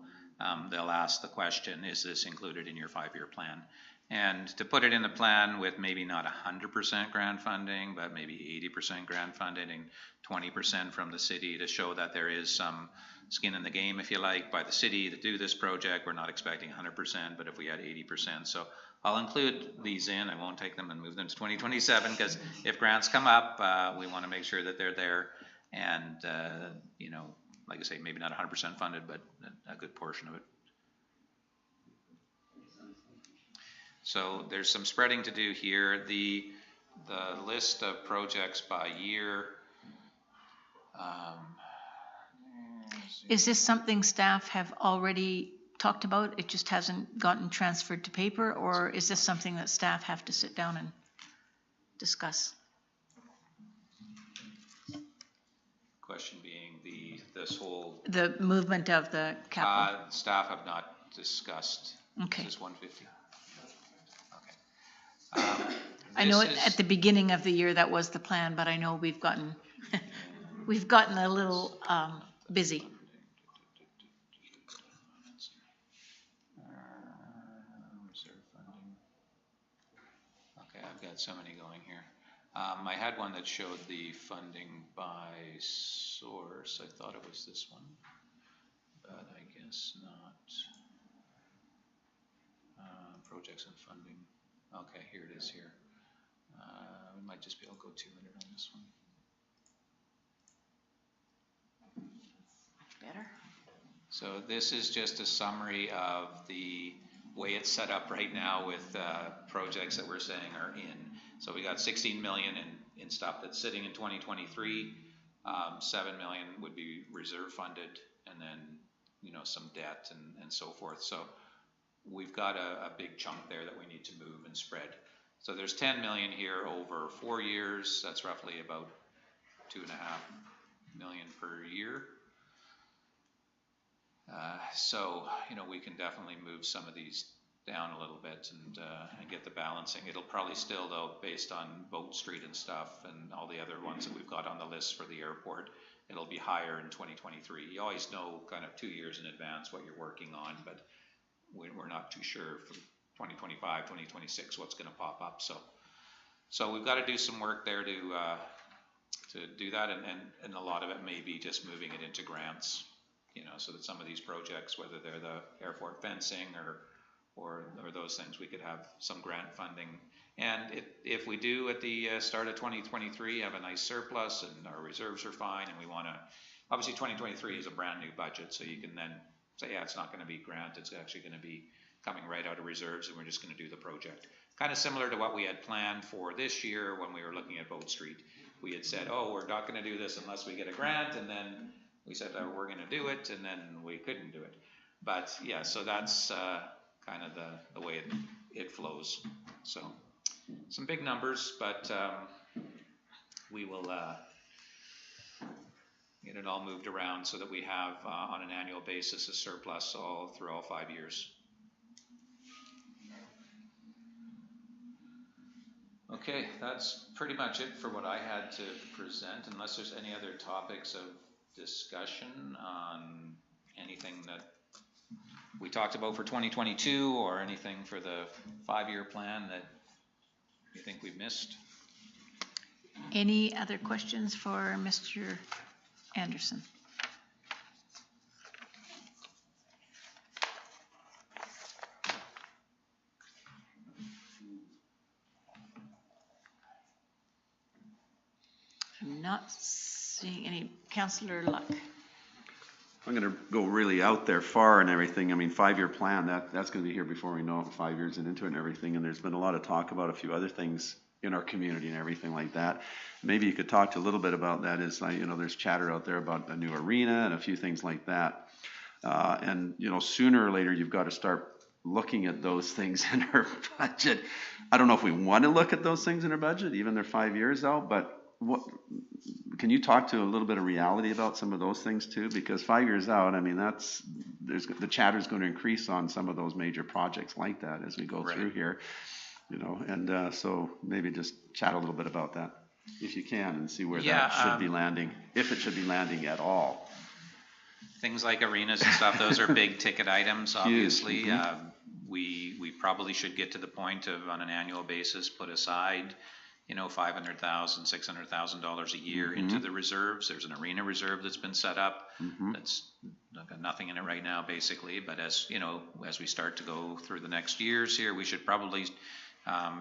They'll ask the question, is this included in your 5-year plan? And to put it in the plan with maybe not 100% grant funding, but maybe 80% grant funding and 20% from the city to show that there is some skin in the game, if you like, by the city to do this project. We're not expecting 100%, but if we had 80%. So I'll include these in. I won't take them and move them to 2027 because if grants come up, we want to make sure that they're there. And, you know, like I say, maybe not 100% funded, but a good portion of it. So there's some spreading to do here. The list of projects by year. Is this something staff have already talked about? It just hasn't gotten transferred to paper, or is this something that staff have to sit down and discuss? Question being this whole. The movement of the capital. Staff have not discussed. Okay. Is this 150? Okay. I know at the beginning of the year that was the plan, but I know we've gotten a little busy. Reserve funding. Okay, I've got so many going here. I had one that showed the funding by source. I thought it was this one, but I guess not. Projects and funding. Okay, here it is here. We might just be able to go 200 on this one. Better. So this is just a summary of the way it's set up right now with projects that we're saying are in. So we got 16 million in stuff that's sitting in 2023. 7 million would be reserve funded, and then, you know, some debt and so forth. So we've got a big chunk there that we need to move and spread. So there's 10 million here over 4 years. That's roughly about 2.5 million per year. So, you know, we can definitely move some of these down a little bit and get the balancing. It'll probably still, though, based on Boat Street and stuff and all the other ones that we've got on the list for the airport, it'll be higher in 2023. You always know kind of 2 years in advance what you're working on, but we're not too sure for 2025, 2026 what's going to pop up. So we've got to do some work there to do that, and a lot of it may be just moving it into grants, you know, so that some of these projects, whether they're the airport fencing or those things, we could have some grant funding. And if we do at the start of 2023 have a nice surplus and our reserves are fine, and we want to, obviously 2023 is a brand new budget, so you can then say, yeah, it's not going to be grant, it's actually going to be coming right out of reserves, and we're just going to do the project. Kind of similar to what we had planned for this year when we were looking at Boat Street. We had said, oh, we're not going to do this unless we get a grant, and then we said, oh, we're going to do it, and then we couldn't do it. But yeah, so that's kind of the way it flows. So some big numbers, but we will get it all moved around so that we have on an annual basis a surplus through all 5 years. Okay, that's pretty much it for what I had to present, unless there's any other topics of discussion on anything that we talked about for 2022 or anything for the 5-year plan that you think we've missed. Any other questions for Mr. Anderson? I'm not seeing any. Councillor Luck. I'm going to go really out there far and everything. I mean, 5-year plan, that's going to be here before we know it, 5 years into it and everything. And there's been a lot of talk about a few other things in our community and everything like that. Maybe you could talk a little bit about that. Is, you know, there's chatter out there about a new arena and a few things like that. And, you know, sooner or later, you've got to start looking at those things in our budget. I don't know if we want to look at those things in our budget, even they're 5 years out, but what, can you talk to a little bit of reality about some of those things too? Because 5 years out, I mean, the chatter is going to increase on some of those major projects like that as we go through here, you know, and so maybe just chat a little bit about that if you can and see where that should be landing, if it should be landing at all. Things like arenas and stuff, those are big ticket items, obviously. Mm-hmm. We probably should get to the point of, on an annual basis, put aside, you know, $500,000, $600,000 a year into the reserves. There's an arena reserve that's been set up. That's got nothing in it right now, basically. But as you know, as we start to go through the next years here, we should probably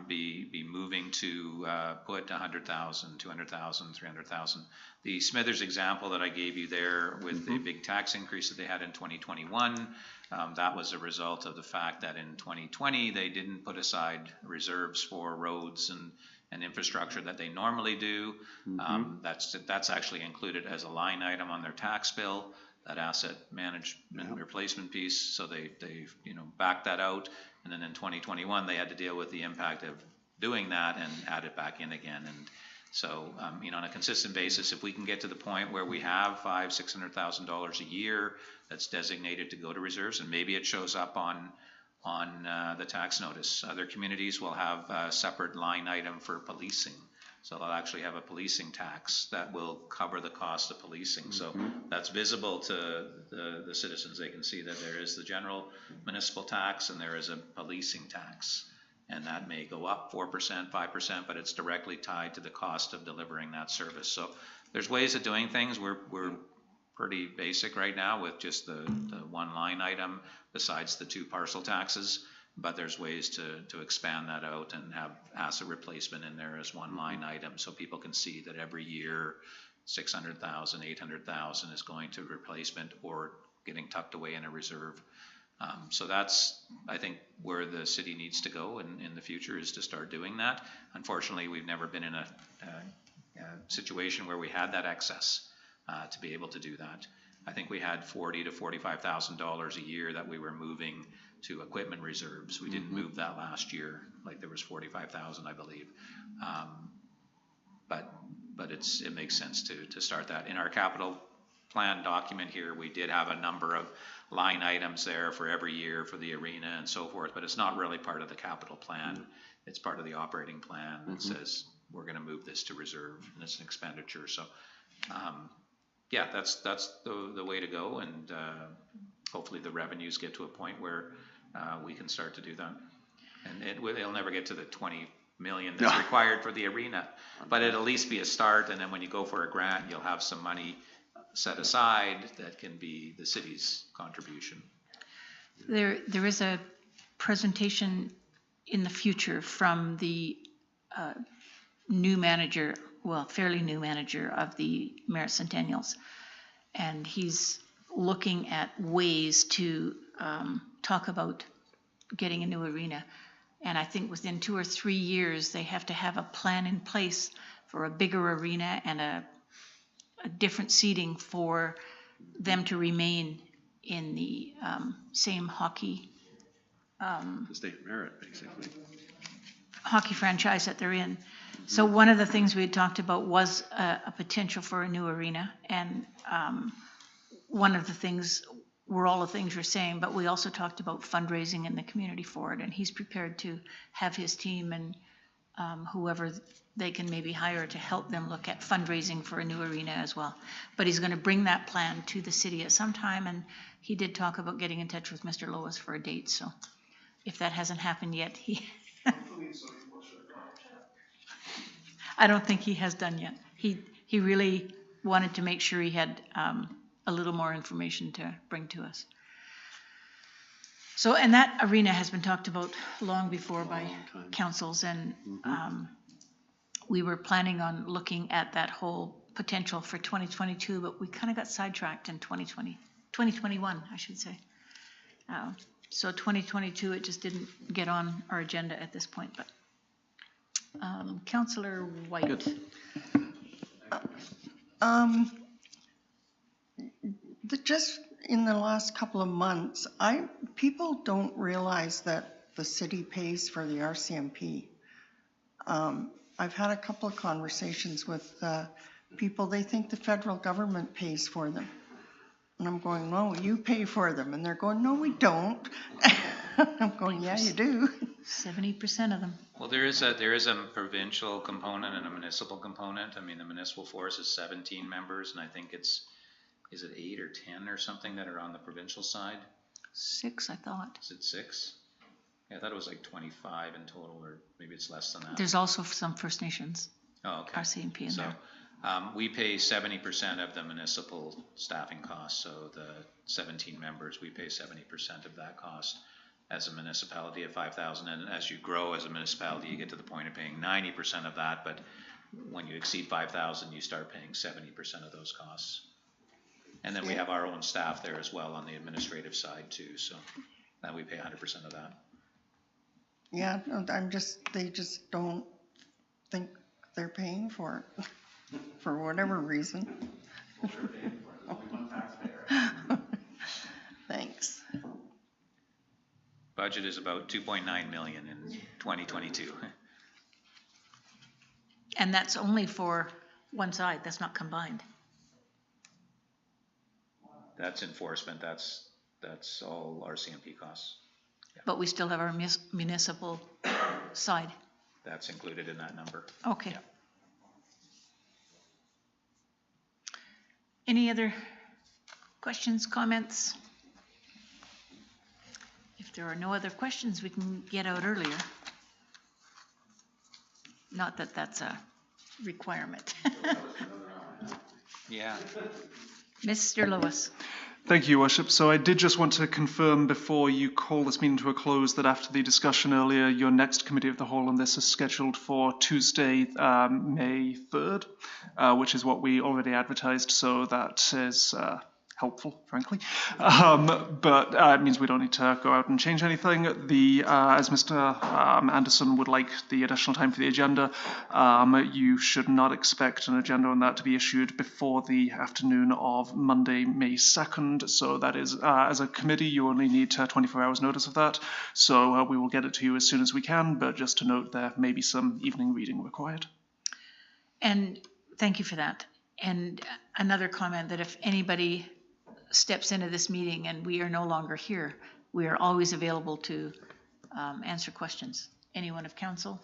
be moving to put 100,000, 200,000, 300,000. The Smithers example that I gave you there with the big tax increase that they had in 2021, that was a result of the fact that in 2020 they didn't put aside reserves for roads and infrastructure that they normally do. That's actually included as a line item on their tax bill, that asset management replacement piece. So they you know, backed that out, and then in 2021 they had to deal with the impact of doing that and add it back in again. And so you know, on a consistent basis, if we can get to the point where we have $500,000-$600,000 a year that's designated to go to reserves, and maybe it shows up on the tax notice. Other communities will have a separate line item for policing. So they'll actually have a policing tax that will cover the cost of policing. So that's visible to the citizens. They can see that there is the general municipal tax and there is a policing tax. And that may go up 4%, 5%, but it's directly tied to the cost of delivering that service. So there's ways of doing things. We're pretty basic right now with just the one line item besides the 2 parcel taxes, but there's ways to expand that out and have asset replacement in there as one line item so people can see that every year 600,000, 800,000 is going to replacement or getting tucked away in a reserve. So that's, I think, where the city needs to go in the future, is to start doing that. Unfortunately, we've never been in a situation where we had that excess to be able to do that. I think we had $40,000 to $45,000 a year that we were moving to equipment reserves. We didn't move that last year, like there was $45,000, I believe. But but it makes sense to start that. In our capital plan document here, we did have a number of line items there for every year for the arena and so forth, but it's not really part of the capital plan. It's part of the operating plan that says we're gonna move this to reserve and it's an expenditure, so, yeah, that's the way to go, and, hopefully the revenues get to a point where, we can start to do that. And it'll never get to the 20 million that's required for the arena, but it'll at least be a start, and then when you go for a grant, you'll have some money set aside that can be the city's contribution. There is a presentation in the future from the new manager, well, fairly new manager of the Merit Centennials. And he's looking at ways to talk about getting a new arena. And I think within 2 or 3 years, they have to have a plan in place for a bigger arena and a different seating for them to remain in the same hockey The state merit, basically. hockey franchise that they're in. So one of the things we had talked about was a potential for a new arena. And one of the things were all the things you're saying, but we also talked about fundraising in the community for it. And he's prepared to have his team and whoever they can maybe hire to help them look at fundraising for a new arena as well. But he's going to bring that plan to the city at some time. And he did talk about getting in touch with Mr. Lois for a date. So if that hasn't happened yet, I don't think he has done yet. He really wanted to make sure he had a little more information to bring to us. So, and that arena has been talked about long before by councils, and we were planning on looking at that whole potential for 2022, but we kind of got sidetracked in 2021, I should say. So 2022, it just didn't get on our agenda at this point, but Councillor White. Just in the last couple of months, people don't realize that the city pays for the RCMP. I've had a couple of conversations with people. They think the federal government pays for them. And I'm going, no, you pay for them. And they're going, no, we don't. I'm going, yeah, you do. 70% of them. Well, there is a provincial component and a municipal component. I mean, the municipal force is 17 members, and I think is it 8 or 10 or something that are on the provincial side? 6, I thought. Is it 6? Yeah, I thought it was like 25 in total, or maybe it's less than that. There's also some First Nations Oh, okay. RCMP in So, there. we pay 70% of the municipal staffing costs, so the 17 members, we pay 70% of that cost as a municipality of 5,000, and as you grow as a municipality, you get to the point of paying 90% of that, but when you exceed 5,000, you start paying 70% of those costs. And then we have our own staff there as well on the administrative side too, so now we pay 100% of that. Yeah, no, they just don't think they're paying for it for whatever reason. Thanks. Budget is about 2.9 million in 2022. And that's only for one side, that's not combined. That's enforcement, that's all RCMP costs. But we still have our municipal side. That's included in that number. Okay. Yeah. Any other questions, comments? If there are no other questions, we can get out earlier. Not that that's a requirement. Yeah. Mr. Lewis. Thank you, Your Worship. So I did just want to confirm before you call this meeting to a close that after the discussion earlier, your next committee of the whole on this is scheduled for Tuesday, May 3rd, which is what we already advertised. So that is helpful, frankly. But it means we don't need to go out and change anything. As Mr. Anderson would like the additional time for the agenda, you should not expect an agenda on that to be issued before the afternoon of Monday, May 2nd. So that is, as a committee, you only need 24 hours notice of that. So we will get it to you as soon as we can, but just to note there may be some evening reading required. And thank you for that. And another comment that if anybody steps into this meeting and we are no longer here, we are always available to answer questions. Anyone of council.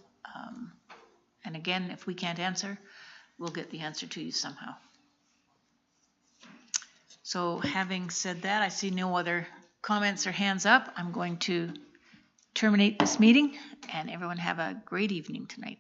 And again, if we can't answer, we'll get the answer to you somehow. So having said that, I see no other comments or hands up. I'm going to terminate this meeting, and everyone have a great evening tonight.